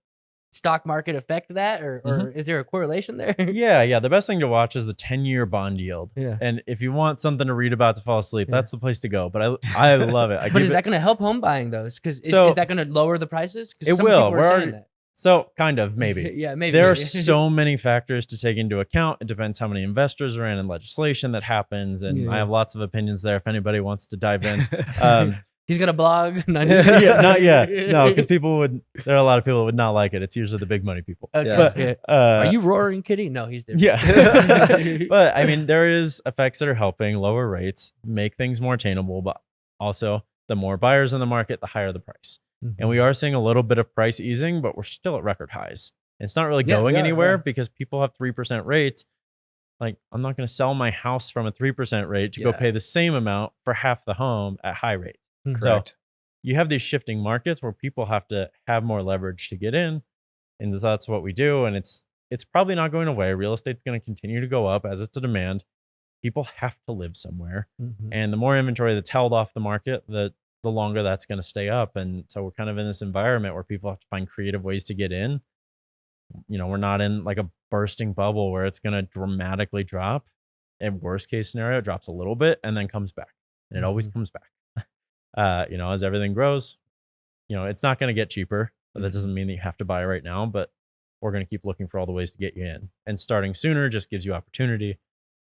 stock market affect that, or is there a correlation there? Yeah. The best thing to watch is the 10-year bond yield. Yeah. And if you want something to read about to fall asleep, that's the place to go. But I love it. But is that going to help home buying though? Because is that going to lower the prices? It will. We're already that. So kind of, maybe. Yeah, maybe. There are so many factors to take into account. It depends how many investors are in and legislation that happens. And I have lots of opinions there if anybody wants to dive in. He's got a blog. Not yet. No, because there are a lot of people that would not like it. It's usually the big money people. Okay. But, are you roaring kitty? No, he's different. Yeah. But I mean, there is effects that are helping lower rates, make things more attainable, but also the more buyers in the market, the higher the price. And we are seeing a little bit of price easing, but we're still at record highs. And it's not really going anywhere because people have 3% rates. Like, I'm not going to sell my house from a 3% rate to go pay the same amount for half the home at high rates. Correct. So you have these shifting markets where people have to have more leverage to get in. And that's what we do. And it's probably not going away. Real estate's going to continue to go up as it's a demand. People have to live somewhere. And the more inventory that's held off the market, the longer that's going to stay up. And so we're kind of in this environment where people have to find creative ways to get in. We're not in like a bursting bubble where it's going to dramatically drop. In worst case scenario, it drops a little bit and then comes back. And it always comes back. As everything grows, it's not going to get cheaper. But that doesn't mean that you have to buy right now, but we're going to keep looking for all the ways to get you in. And starting sooner just gives you opportunity.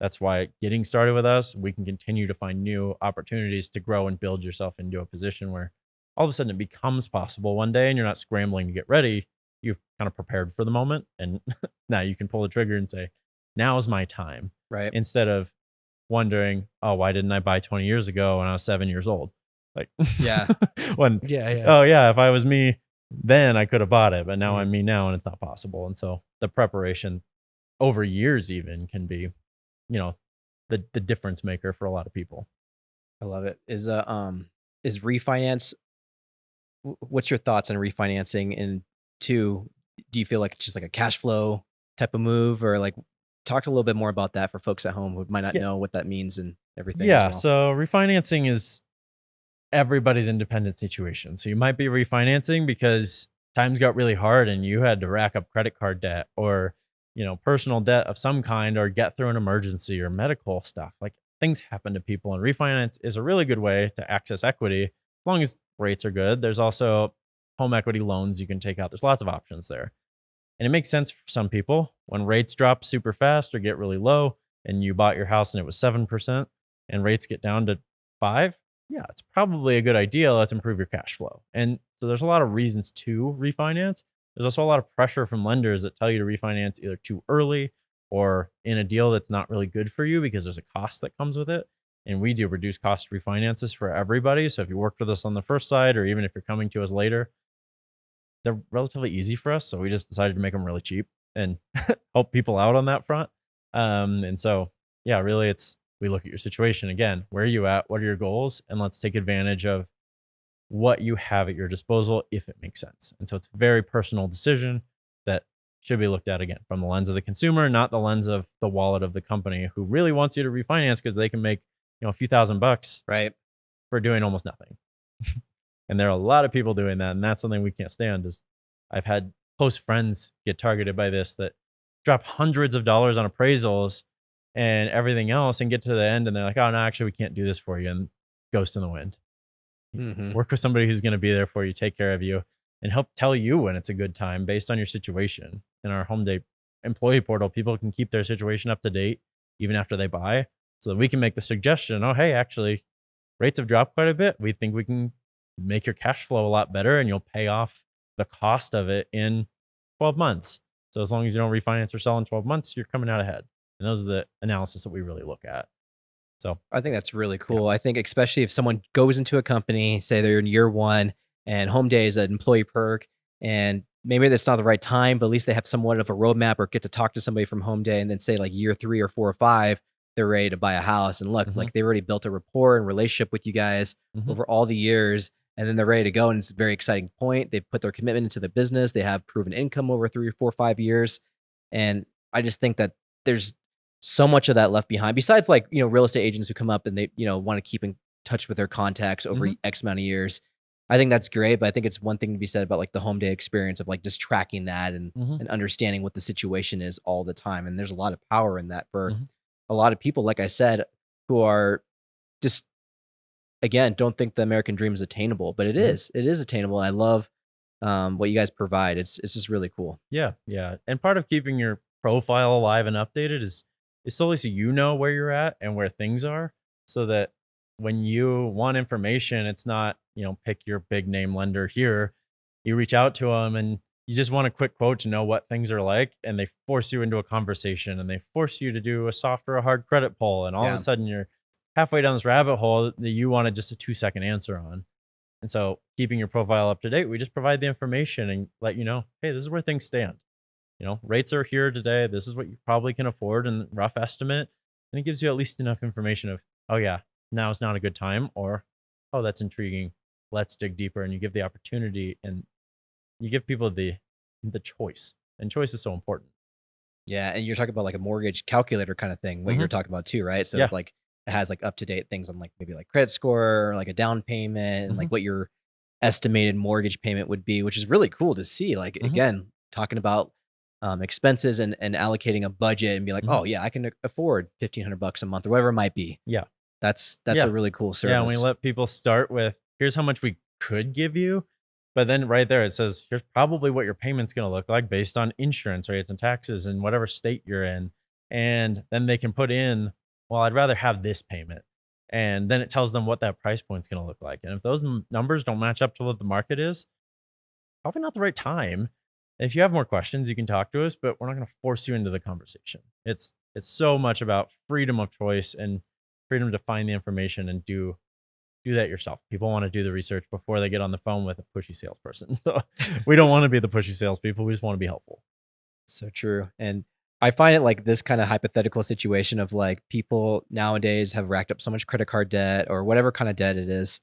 That's why getting started with us, we can continue to find new opportunities to grow and build yourself into a position where all of a sudden it becomes possible one day and you're not scrambling to get ready. You've kind of prepared for the moment. And now you can pull the trigger and say, now's my time. Right. Instead of wondering, oh, why didn't I buy 20 years ago when I was 7 years old? Like, if I was me then, I could have bought it. But now I'm me now and it's not possible. And so the preparation over years even can be the difference maker for a lot of people. I love it. Is refinance, what's your thoughts on refinancing? And two, do you feel like it's just like a cash flow type of move, or like talk a little bit more about that for folks at home who might not know what that means and everything? Yeah. So refinancing is everybody's independent situation. So you might be refinancing because times got really hard and you had to rack up credit card debt or personal debt of some kind, or get through an emergency or medical stuff. Like, things happen to people, and refinance is a really good way to access equity as long as rates are good. There's also home equity loans you can take out. There's lots of options there. And it makes sense for some people when rates drop super fast or get really low. and you bought your house and it was 7% and rates get down to 5, yeah, it's probably a good idea. Let's improve your cash flow. And so there's a lot of reasons to refinance. There's also a lot of pressure from lenders that tell you to refinance either too early or in a deal that's not really good for you because there's a cost that comes with it. And we do reduce cost refinances for everybody. So if you worked with us on the first side, or even if you're coming to us later, they're relatively easy for us. So we just decided to make them really cheap and help people out on that front. And so, yeah, really we look at your situation again. Where are you at? What are your goals? And let's take advantage of what you have at your disposal if it makes sense. And so it's a very personal decision that should be looked at again from the lens of the consumer, not the lens of the wallet of the company who really wants you to refinance because they can make, a few $1,000 right, for doing almost nothing. And there are a lot of people doing that. And that's something we can't stand. Is I've had close friends get targeted by this that drop hundreds of dollars on appraisals and everything else and get to the end and they're like, oh, no, actually, we can't do this for you. And ghost in the wind. Mm-hmm. Work with somebody who's going to be there for you, take care of you, and help tell you when it's a good time based on your situation. In our HomeDay employee portal, people can keep their situation up to date even after they buy, so that we can make the suggestion, oh, hey, actually, rates have dropped quite a bit. We think we can make your cash flow a lot better and you'll pay off the cost of it in 12 months. So as long as you don't refinance or sell in 12 months, you're coming out ahead. And those are the analysis that we really look at. So I think that's really cool. I think especially if someone goes into a company, say they're in year 1 and HomeDay is an employee perk, and maybe that's not the right time, but at least they have somewhat of a roadmap or get to talk to somebody from HomeDay, and then say like year 3 or 4 or 5, they're ready to buy a house. And look, like they already built a rapport and relationship with you guys over all the years, and then they're ready to go. And it's a very exciting point. They've put their commitment into the business. They have proven income over 3 or 4 or 5 years. And I just think that there's so much of that left behind, besides like, real estate agents who come up and they, want to keep in touch with their contacts over X amount of years. I think that's great, but I think it's one thing to be said about like the HomeDay experience of like just tracking that and understanding what the situation is all the time. And there's a lot of power in that for a lot of people, like I said, who are just, again, don't think the American dream is attainable, but it is attainable. And I love what you guys provide. It's just really cool. Yeah. Yeah. And part of keeping your profile alive and updated is solely so you know where you're at and where things are, so that when you want information, it's not, pick your big name lender here. You reach out to them and you just want a quick quote to know what things are like, and they force you into a conversation and they force you to do a soft or a hard credit pull. And all of a sudden you're halfway down this rabbit hole that you wanted just a 2-second answer on. And so keeping your profile up to date, we just provide the information and let you know, hey, this is where things stand. Rates are here today. This is what you probably can afford in rough estimate. And it gives you at least enough information of, oh yeah, now is not a good time, or, oh, that's intriguing. Let's dig deeper. And you give the opportunity and you give people the choice, and choice is so important. Yeah. And you're talking about like a mortgage calculator kind of thing, what you're talking about too, right? So like it has like up to date things on like maybe like credit score or like a down payment and like what your estimated mortgage payment would be, which is really cool to see. Like again, talking about expenses and allocating a budget and be like, oh yeah, I can afford $1,500 a month or whatever it might be. Yeah. That's a really cool service. Yeah. And we let people start with, here's how much we could give you. But then right there, it says, here's probably what your payment's going to look like based on insurance rates and taxes in whatever state you're in. And then they can put in, well, I'd rather have this payment. And then it tells them what that price point's going to look like. And if those numbers don't match up to what the market is, probably not the right time. If you have more questions, you can talk to us, but we're not going to force you into the conversation. It's so much about freedom of choice and freedom to find the information and do that yourself. People want to do the research before they get on the phone with a pushy salesperson. So we don't want to be the pushy salespeople. We just want to be helpful. So true. And I find it like this kind of hypothetical situation of like people nowadays have racked up so much credit card debt or whatever kind of debt it is.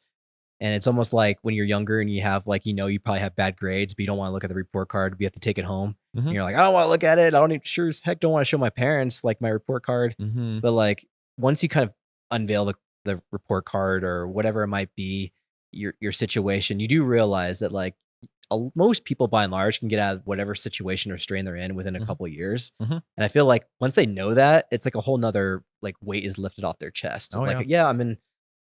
And it's almost like when you're younger and you have like, you probably have bad grades, but you don't want to look at the report card. You have to take it home. And you're like, I don't want to look at it. I don't even sure as heck don't want to show my parents like my report card. But like once you kind of unveil the report card or whatever it might be, your situation, you do realize that like most people by and large can get out of whatever situation or strain they're in within a couple of years. And I feel like once they know that, it's like a whole nother like weight is lifted off their chest. It's like, yeah, I'm in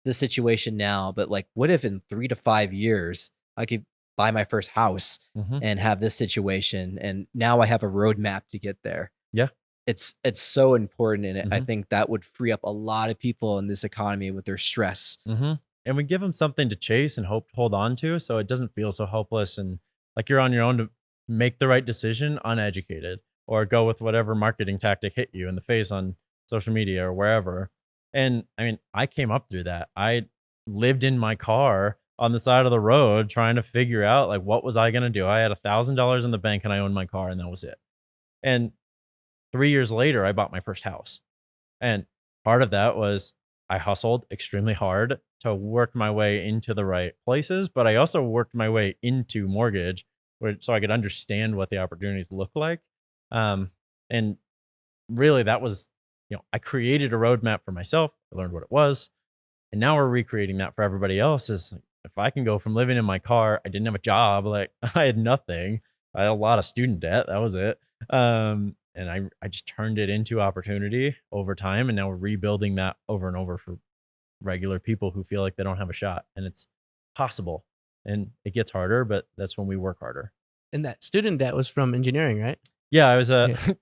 this situation now, but like, what if in 3 to 5 years I could buy my first house and have this situation? And now I have a roadmap to get there. Yeah. it's so important. And I Mhm. think that would free up a lot of people in this economy with their stress. Mm-hmm. And we give them something to chase and hope to hold on to, so it doesn't feel so hopeless and like you're on your own to make the right decision uneducated, or go with whatever marketing tactic hit you in the face on social media or wherever. And I mean, I came up through that. I lived in my car on the side of the road trying to figure out like what was I going to do. I had $1,000 in the bank and I owned my car, and that was it. And 3 years later, I bought my first house. And part of that was I hustled extremely hard to work my way into the right places, but I also worked my way into mortgage so I could understand what the opportunities look like. And really, that was, I created a roadmap for myself. I learned what it was. And now we're recreating that for everybody else. Is like, if I can go from living in my car, I didn't have a job, like I had nothing. I had a lot of student debt. That was it. And I just turned it into opportunity over time. And now we're rebuilding that over and over for regular people who feel like they don't have a shot. And it's possible. And it gets harder, but that's when we work harder. And that student debt was from engineering, right? Yeah, I was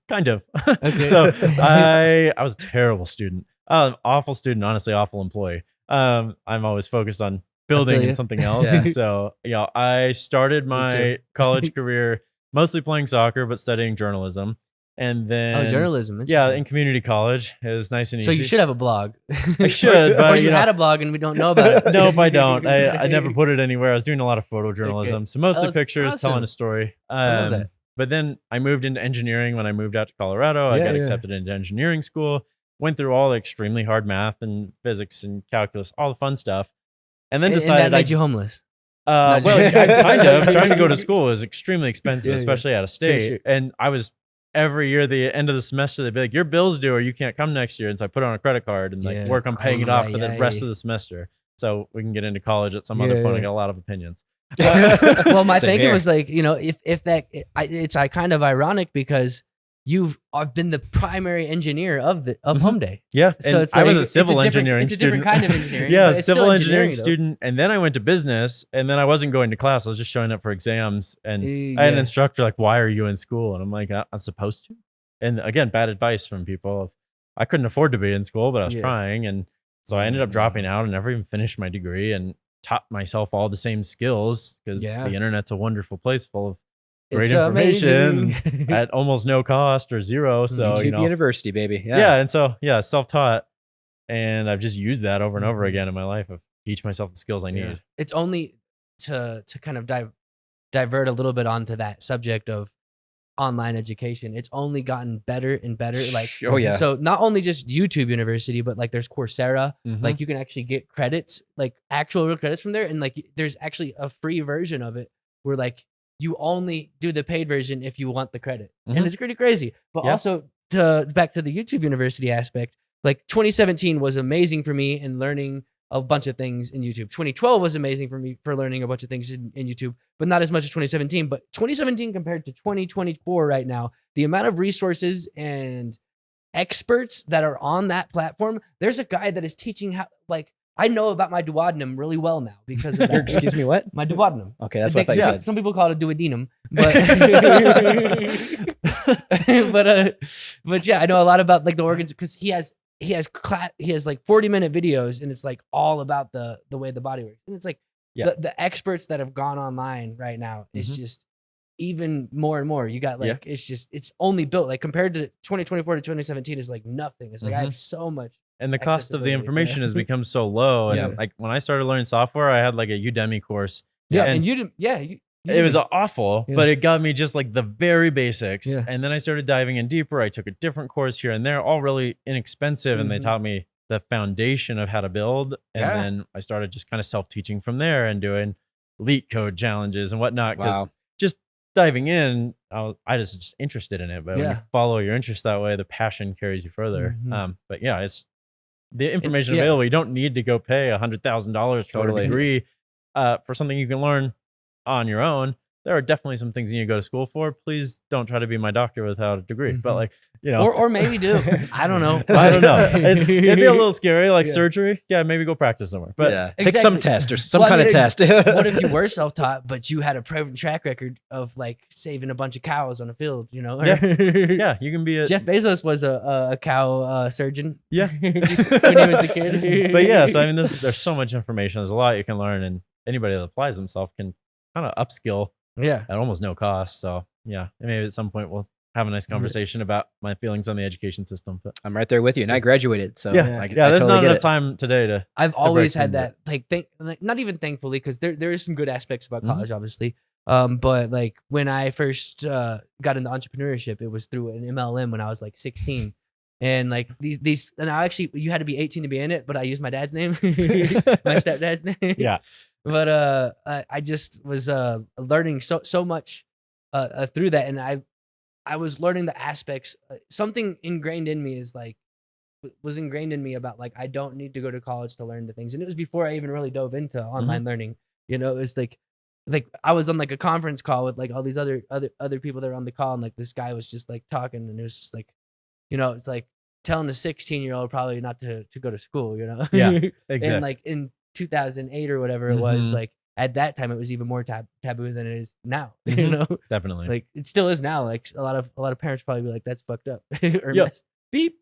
kind of. Okay. So I was a terrible student, awful student, honestly, awful employee. I'm always focused on building and something else. Yeah. And so, I started my college career mostly playing soccer, but studying journalism. And then journalism. Yeah, Interesting. in community college. It was nice and easy. So you should have a blog. I should, but or you had a blog and we don't know about it. Nope, I don't. I never put it anywhere. I was doing a lot of photojournalism. Okay. So mostly Oh, pictures, awesome. telling a story. I love that. But then I moved into engineering when I moved out to Colorado. I Yeah, got yeah. accepted into engineering school, went through all the extremely hard math and physics and calculus, all the fun stuff. And then And decided that made you homeless. well, Not kind of trying to go to school is extremely expensive, Yeah, yeah. especially out of state. sure. And I was every year, the end of the semester, they'd be like, your bill's due or you can't come next year. And so I put it on a credit card and Yeah. work on paying it off for the Ay, rest ay. of the semester. So we can get into college at some other point. I Yeah. got a lot of opinions. Well, my Same thinking here. was like, if that, it's kind of ironic because you've been the primary engineer of HomeDay. Yeah. So And it's I was like- a civil engineering it's a student. different kind of engineering. Yeah, but it's still civil engineering though. student. And then I went to business, and then I wasn't going to class. I was just showing up for exams. And I had an Yeah. instructor like, why are you in school? And I'm like, I'm supposed to. And again, bad advice from people. I couldn't afford to be in school, but I was Yeah. trying. And so I ended up dropping out and never even finished my degree, and taught myself all the same skills because Yeah. the internet's a wonderful place full of great It's information amazing. at almost no cost or zero. So, YouTube University, baby. yeah. And so, self-taught. And I've just used that over and over Mhm. again in my life of teach myself the skills I need. Yeah. It's only to kind of divert a little bit onto that subject of online education. It's only gotten better and better. Like, Oh, yeah. So not only just YouTube University, but like there's Coursera. Mhm. Like you can actually get credits, like actual real credits from there. And like there's actually a free version of it where like you only do the paid version if you want the credit. And Mhm. it's pretty crazy. But Yeah. also back to the YouTube University aspect, like 2017 was amazing for me in learning a bunch of things in YouTube. 2012 was amazing for me for learning a bunch of things in YouTube, but not as much as 2017. But 2017 compared to 2024 right now, the amount of resources and experts that are on that platform, there's a guy that is teaching how, like, I know about my duodenum really well now because of that. Excuse me, what? My duodenum. Okay, that's what I thought you said. Some people call it a duodenum, but but yeah, I know a lot about like the organs because he has like 40-minute videos and it's like all about the way the body works. And it's like Yeah. the experts that have gone online right now is Mhm. just even more and more. You got like Yeah. it's only built like compared to 2024 to 2017 is like nothing. It's like I have so much. And the cost of the Accessibility, information yeah. has become so low. And Yeah. like when I started learning software, I had like a Udemy course. Yeah, And and you didn't. Yeah, you it was didn't- awful, Yeah. but it got me just like the very basics. Yeah. And then I started diving in deeper. I took a different course here and there, all really inexpensive. And they Mhm. taught me the foundation of how to build. And Yeah. then I started just kind of self-teaching from there and doing leak code challenges and whatnot. Because Wow. just diving in, I was just interested in it. But when you Yeah. follow your interest that way, the passion carries you further. Mhm. But yeah, it's the information yeah. available. You don't need to go pay $100,000 for Totally. a degree for something you can learn on your own. there are definitely some things you need to go to school for. Please don't try to be my doctor without a degree. But like, you know, or maybe do. I don't know. I don't know. It'd be a little scary, like surgery. Yeah, maybe go practice somewhere. But take some test or some kind of test. What if you were self-taught, but you had a proven track record of like saving a bunch of cows on a field? You know, yeah, you can be a Jeff Bezos was a cow surgeon. Yeah, when he was a kid. But yeah, so I mean, there's so much information. There's a lot you can learn, and anybody that applies themselves can kind of upskill. Yeah, at almost no cost. So yeah, maybe at some point we'll have a nice conversation about my feelings on the education system. But I'm right there with you, and I graduated. So yeah, I there's totally not enough time today to. I've always had that, like, not even thankfully, because there is some good aspects about college, obviously. But like when I first got into entrepreneurship, it was through an MLM when I was like 16. And like these, and I actually, you had to be 18 to be in it, but I used my dad's name, my stepdad's name. Yeah. But I just was learning so much through that, and I was learning the aspects. Something ingrained in me was ingrained in me about like I don't need to go to college to learn the things, and it was before I even really dove into online learning. You know, it was like I was on like a conference call with like all these other people that were on the call, and like this guy was just like talking, and it was just like, you know, it's like telling a 16-year-old probably not to go to school. You know, yeah, exactly. And like in 2008 or whatever it was, like at that time it was even more taboo than it is now. You know, definitely. Like it still is now. Like a lot of parents probably be like, "That's fucked up," or beep.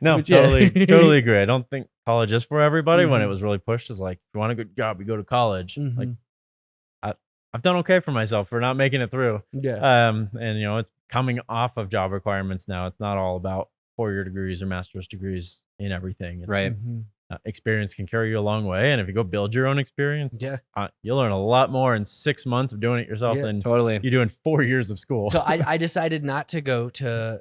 No, totally agree. I don't think college is for everybody. When it was really pushed as like, if you want a good job, you go to college. Like I've done okay for myself for not making it through. Yeah. And you know, it's coming off of job requirements now. It's not all about 4-year degrees or master's degrees in everything. It's, right. Experience can carry you a long way, and if you go build your own experience, you'll learn a lot more in 6 months of doing it yourself than you do in 4 years of school. So I decided not to go to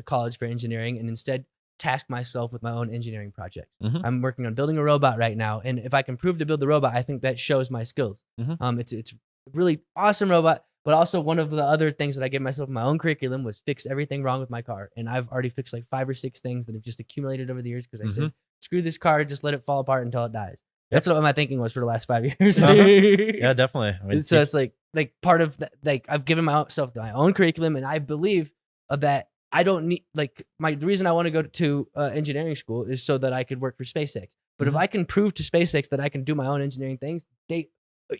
college for engineering, and instead task myself with my own engineering project. I'm working on building a robot right now, and if I can prove to build the robot, I think that shows my skills. It's a really awesome robot. But also one of the other things that I gave myself in my own curriculum was fix everything wrong with my car. And I've already fixed like 5 or 6 things that have just accumulated over the years because I said, screw this car, just let it fall apart until it dies. That's what my thinking was for the last 5 years. Yeah, definitely. I mean, so it's like part of that, like I've given myself my own curriculum, and I believe that I don't need the reason I want to go to engineering school is so that I could work for SpaceX. But if I can prove to SpaceX that I can do my own engineering things,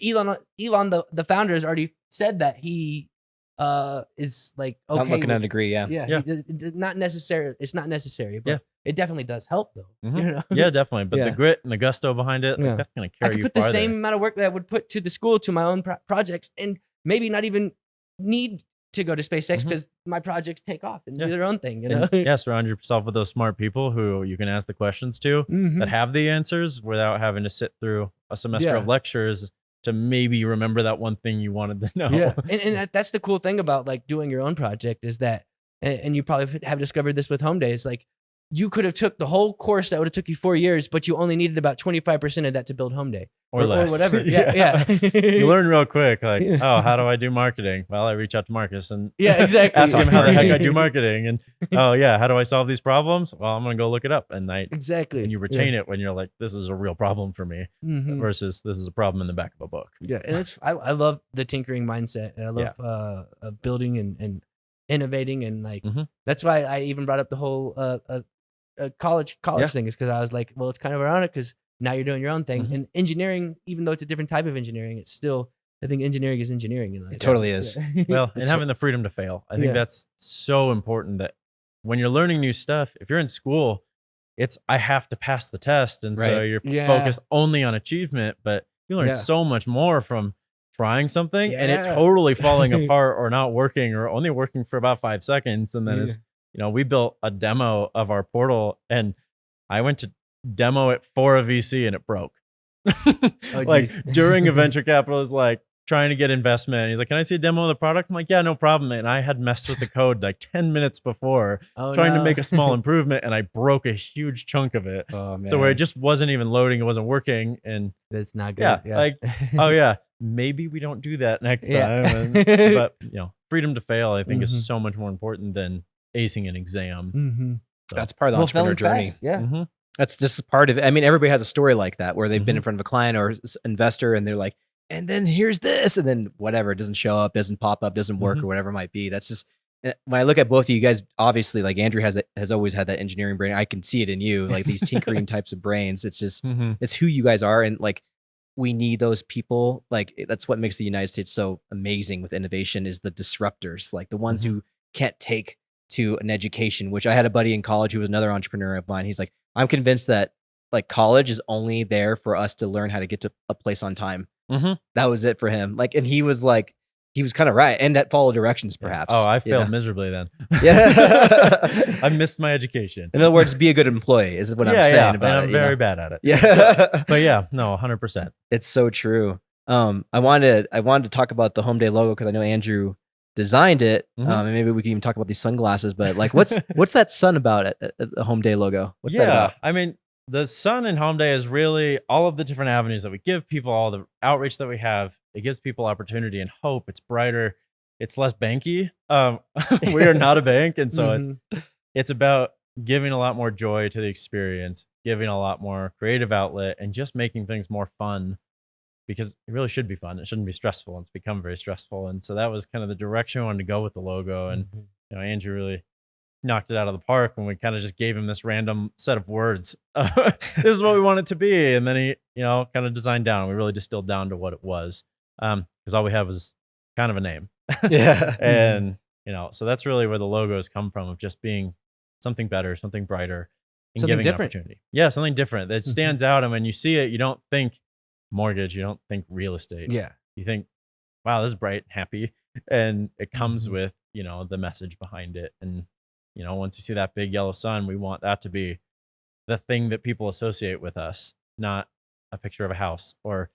Elon, the founder, has already said that he is like okay. I'm looking at a degree, yeah. It's not necessary, but it definitely does help though. You know? Yeah, definitely. But the grit and the gusto behind it, like, that's gonna carry you farther. I could put the same amount of work that I would put to the school to my own projects, and maybe not even need to go to SpaceX because my projects take off and do their own thing. You know, and, surround yourself with those smart people who you can ask the questions to that have the answers without having to sit through a semester of lectures to maybe remember that one thing you wanted to know. Yeah, and that's the cool thing about like doing your own project is that, and you probably have discovered this with HomeDay, it's like you could have took the whole course that would have took you 4 years, but you only needed about 25% of that to build HomeDay. Or less. Or whatever. Yeah. You learn real quick, like, oh, how do I do marketing? Well, I reach out to Marcus and exactly. ask him how the heck I do marketing. And how do I solve these problems? Well, I'm going to go look it up. And and you retain it when you're like, this is a real problem for me versus this is a problem in the back of a book. Yeah. And I love the tinkering mindset. And I love building and innovating. And like, that's why I even brought up the whole college thing, is because I was like, well, it's kind of ironic because now you're doing your own thing. And engineering, even though it's a different type of engineering, it's still, I think engineering is engineering. You know? It totally is. Well, and having the freedom to fail. I think that's so important, that when you're learning new stuff, if you're in school, I have to pass the test. And so you're focused only on achievement, but you learn so much more from trying something and it totally falling apart or not working or only working for about 5 seconds. And then we built a demo of our portal, and I went to demo it for a VC and it broke. During a venture capital is like trying to get investment. And he's like, can I see a demo of the product? I'm like, yeah, no problem. And I had messed with the code like 10 minutes before trying to make a small improvement, and I broke a huge chunk of it. Oh, man. So where it just wasn't even loading, it wasn't working. And that's not good. Maybe we don't do that next time. But freedom to fail, I think, is so much more important than acing an exam. So. That's part of the entrepreneur journey. Yeah. That's just part of it. I mean, everybody has a story like that where they've been in front of a client or investor and they're like, and then here's this, and then whatever, it doesn't show up, doesn't pop up, doesn't work, or whatever it might be. That's just, when I look at both of you guys, obviously, like Andrew has always had that engineering brain. I can see it in you, like these tinkering types of brains. It's just, it's who you guys are. And like, we need those people. Like, that's what makes the United States so amazing with innovation, is the disruptors, like the ones who can't take to an education, which I had a buddy in college who was another entrepreneur of mine. He's like, I'm convinced that like college is only there for us to learn how to get to a place on time. That was it for him. Like, and he was kind of right. And that follow directions, perhaps. Oh, I failed miserably then. Yeah. I missed my education. In other words, be a good employee is what I'm saying about and it. I'm very bad at it. Yeah. So, but yeah, no, 100%. It's so true. I wanted to talk about the HomeDay logo because I know Andrew designed it. And maybe we can even talk about these sunglasses, but like, what's that sun about at the HomeDay logo? What's that about? I mean, the sun in HomeDay is really all of the different avenues that we give people, all the outreach that we have. It gives people opportunity and hope. It's brighter. It's less banky. We are not a bank. And so it's about giving a lot more joy to the experience, giving a lot more creative outlet, and just making things more fun, because it really should be fun. It shouldn't be stressful. It's become very stressful. And so that was kind of the direction we wanted to go with the logo. And, Andrew really knocked it out of the park when we kind of just gave him this random set of words. This is what we want it to be. And then he, kind of designed down. We really distilled down to what it was. Because all we have is kind of a name. Yeah. And, so that's really where the logo has come from, of just being something better, something brighter, and Something giving different. opportunity. Yeah, something different that stands out. And when you see it, you don't think mortgage, you don't think real estate. Yeah. You think, wow, this is bright, happy. And it comes with, the message behind it. And, once you see that big yellow sun, we want that to be the thing that people associate with us, not a picture of a house or,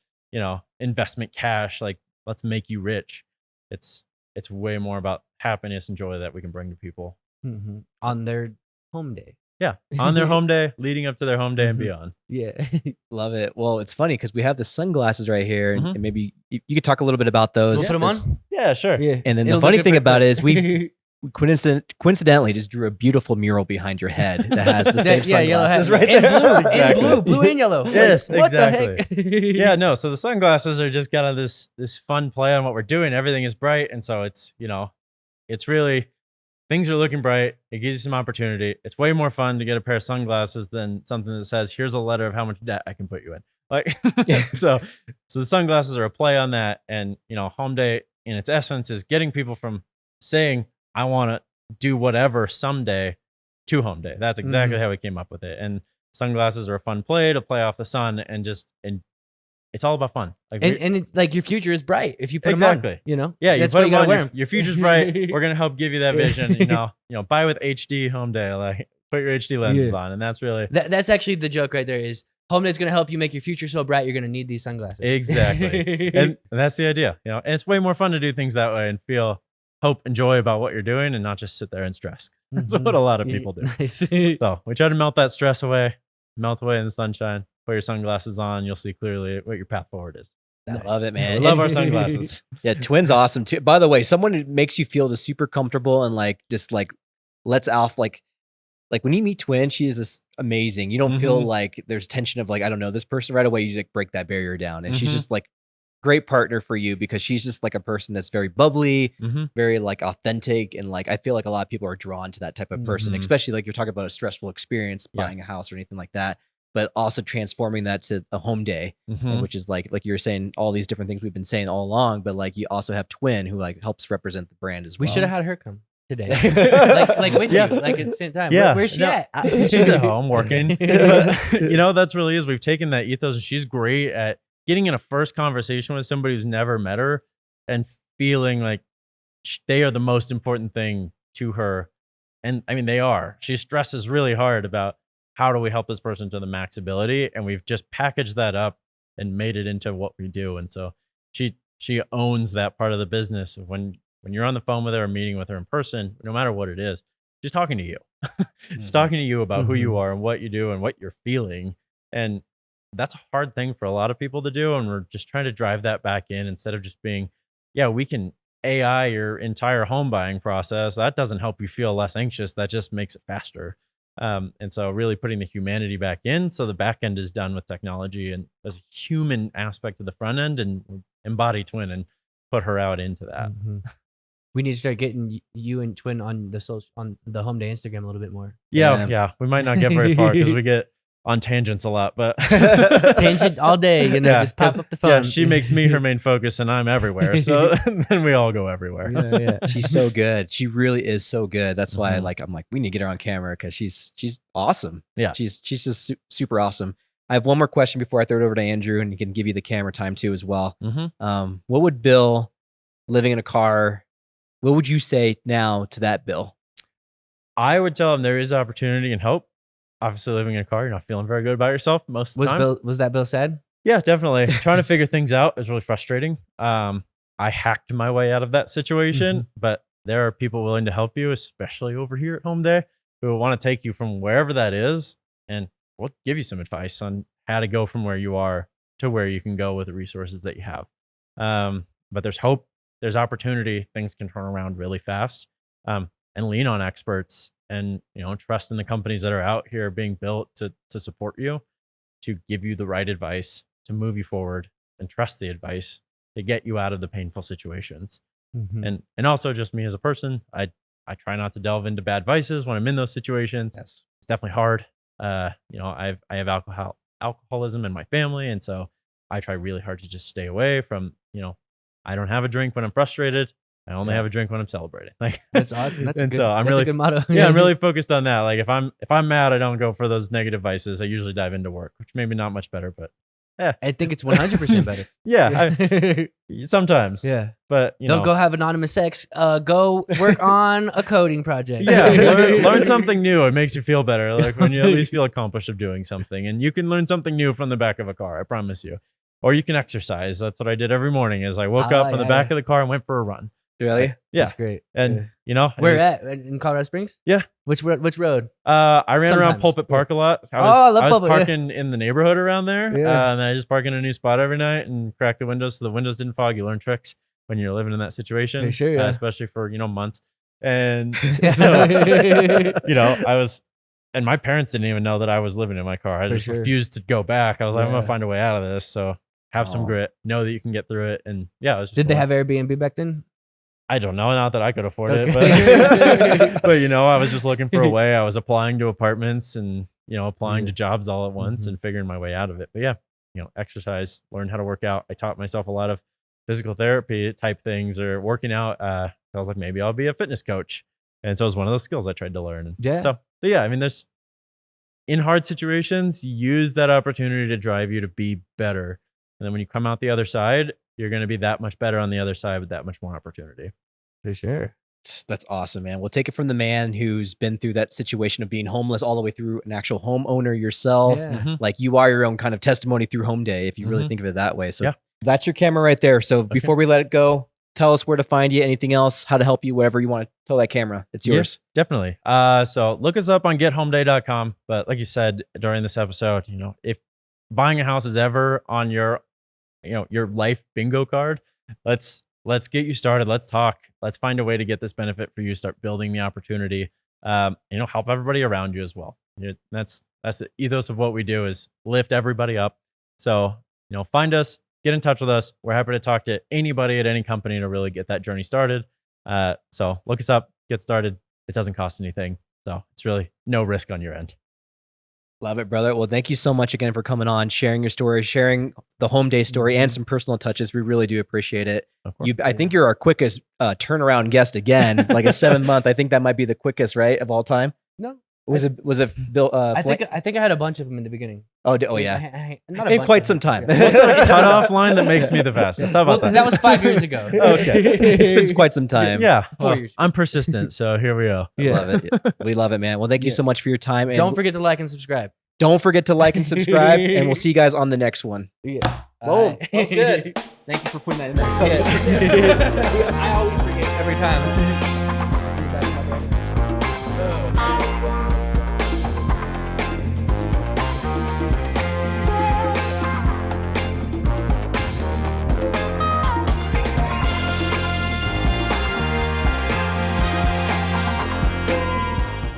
investment cash, like let's make you rich. It's way more about happiness and joy that we can bring to people on their home day. Yeah, on their home day, leading up to their home day and beyond. Yeah. Love it. Well, it's funny because we have the sunglasses right here, and maybe you could talk a little bit about those. We'll put them on? Yeah, sure. Yeah. And then the funny thing about it is we coincidentally just drew a beautiful mural behind your head that has the same sunglasses right and there. blue and yellow. Yes, what exactly. The heck? Yeah, no. So the sunglasses are just kind of this fun play on what we're doing. Everything is bright, and so it's it's really, things are looking bright. It gives you some opportunity. It's way more fun to get a pair of sunglasses than something that says, "Here's a letter of how much debt I can put you in." Like, so the sunglasses are a play on that, and HomeDay in its essence is getting people from saying, I want to do whatever someday, to HomeDay. That's exactly how we came up with it. And sunglasses are a fun play to play off the sun, and it's all about fun. Like, and it's like your future is bright if you put exactly. them on. Yeah, that's you why put you gotta them wear on. them. Your future's bright. We're gonna help give you that vision. Buy with HD HomeDay. Like, put your HD lenses on, and that's really that's actually the joke right there. Is HomeDay's gonna help you make your future so bright you're gonna need these sunglasses. Exactly, and that's the idea. And it's way more fun to do things that way and feel hope and joy about what you're doing, and not just sit there and stress. That's what a lot of people do. Nice. So we try to melt that stress away, melt away in the sunshine. Put your sunglasses on, you'll see clearly what your path forward is. I love it, man. We love our sunglasses. Yeah, Twin's awesome too. By the way, someone who makes you feel just super comfortable and like just like lets off like when you meet Twin, she is this amazing. You don't feel like there's tension of like, I don't know, this person right away. You like break that barrier down, and she's just like great partner for you because she's just like a person that's very bubbly, very like authentic, and like I feel like a lot of people are drawn to that type of person, especially like you're talking about a stressful experience buying a house or anything like that. But also transforming that to a HomeDay, which is like you were saying, all these different things we've been saying all along. But like you also have Twin, who like helps represent the brand as well. We should have had her come today, like with you, like at the same time. Yeah. Where's she at? She's at home working. But, that's really is. We've taken that ethos, and she's great at getting in a first conversation with somebody who's never met her and feeling like they are the most important thing to her. And I mean, they are. She stresses really hard about, how do we help this person to the max ability? And we've just packaged that up and made it into what we do. And so she owns that part of the business of when you're on the phone with her or meeting with her in person, no matter what it is, she's talking to you. She's talking to you about who you are and what you do and what you're feeling. And that's a hard thing for a lot of people to do. And we're just trying to drive that back in instead of just being, we can AI your entire home buying process. That doesn't help you feel less anxious. That just makes it faster. And so really putting the humanity back in. So the back end is done with technology, and there's a human aspect to the front end, and we're embody twin and put her out into that. We need to start getting you and Twin on the HomeDay Instagram a little bit more. Yeah. We might not get very far because we get on tangents a lot, but tangent all day, just pop up the phone. Yeah, she makes me her main focus and I'm everywhere. So then we all go everywhere. Yeah. She's so good. She really is so good. That's why I'm like, we need to get her on camera because she's awesome. Yeah. She's just super awesome. I have one more question before I throw it over to Andrew, and he can give you the camera time too as well. What would Bill living in a car, what would you say now to that Bill? I would tell him there is opportunity and hope. Obviously, living in a car, you're not feeling very good about yourself most of the time. Was that Bill sad? Yeah, definitely. Trying to figure things out is really frustrating. I hacked my way out of that situation, but there are people willing to help you, especially over here at HomeDay, who will want to take you from wherever that is and we'll give you some advice on how to go from where you are to where you can go with the resources that you have. But there's hope, there's opportunity, things can turn around really fast, and lean on experts and, trust in the companies that are out here being built to support you, to give you the right advice, to move you forward, and trust the advice to get you out of the painful situations. And also just me as a person, I try not to delve into bad vices when I'm in those situations. Yes. It's definitely hard. I have alcoholism in my family. And so I try really hard to just stay away from, I don't have a drink when I'm frustrated. I only have a drink when I'm celebrating. Like that's awesome. That's a good motto. Yeah, I'm really focused on that. Like if I'm mad, I don't go for those negative vices. I usually dive into work, which maybe not much better, but yeah. I think it's 100% better. Yeah. Sometimes. Yeah. But don't go have anonymous sex. Go work on a coding project. Yeah. Learn something new. It makes you feel better. Like when you at least feel accomplished of doing something, and you can learn something new from the back of a car. I promise you. Or you can exercise. That's what I did every morning. Is I woke up in the back of the car and went for a run. Really? Yeah. That's great. And where at? In Colorado Springs? Yeah. Which road? I ran around Pulpit Park a lot. I love I was Pulpit, parking in the neighborhood around there. Yeah. And then I just park in a new spot every night and crack the windows so the windows didn't fog. You learn tricks when you're living in that situation. For sure, yeah. Especially for, months. And so, I was, and my parents didn't even know that I was living in my car. I just refused to go back. I was like, I'm going to find a way out of this. So have some grit, know that you can get through it. And yeah, it was just Did they have Airbnb back then? I don't know. Not that I could afford it, but I was just looking for a way. I was applying to apartments and, applying to jobs all at once and figuring my way out of it. But yeah, exercise, learn how to work out. I taught myself a lot of physical therapy type things or working out. I was like, maybe I'll be a fitness coach. And so it was one of those skills I tried to learn. Yeah. So yeah, there's in hard situations, use that opportunity to drive you to be better. And then when you come out the other side, you're going to be that much better on the other side with that much more opportunity. For sure. That's awesome, man. We'll take it from the man who's been through that situation of being homeless all the way through an actual homeowner yourself. Yeah. Like you are your own kind of testimony through HomeDay, if you really think of it that way. So that's your camera right there. So before we let it go, tell us where to find you, anything else, how to help you, whatever you want to tell that camera. It's yours. Yeah, definitely. So look us up on gethomday.com. But like you said during this episode, if buying a house is ever on your life bingo card, let's get you started. Let's talk. Let's find a way to get this benefit for you. Start building the opportunity. Help everybody around you as well. That's the ethos of what we do is lift everybody up. So, find us, get in touch with us. We're happy to talk to anybody at any company to really get that journey started. So look us up, get started. It doesn't cost anything. So it's really no risk on your end. Love it, brother. Well, thank you so much again for coming on, sharing your story, sharing the HomeDay story and some personal touches. We really do appreciate it. I think you're our quickest turnaround guest again, like a 7-month. I think that might be the quickest, right, of all time. No. Was it Bill? I think I had a bunch of them in the beginning. Oh yeah. Not In quite some time. What's that cutoff line that makes me the fastest? How about that? That was 5 years ago. Okay. It's been quite some time. Yeah. 4 years. I'm persistent, so here we go. I love it. We love it, man. Well, thank you so much for your time. And Don't forget to like and subscribe. Don't forget to like and subscribe, and we'll see you guys on the next one. Yeah. Boom. That was good. Thank you for putting that in there. Yeah. I always forget every time.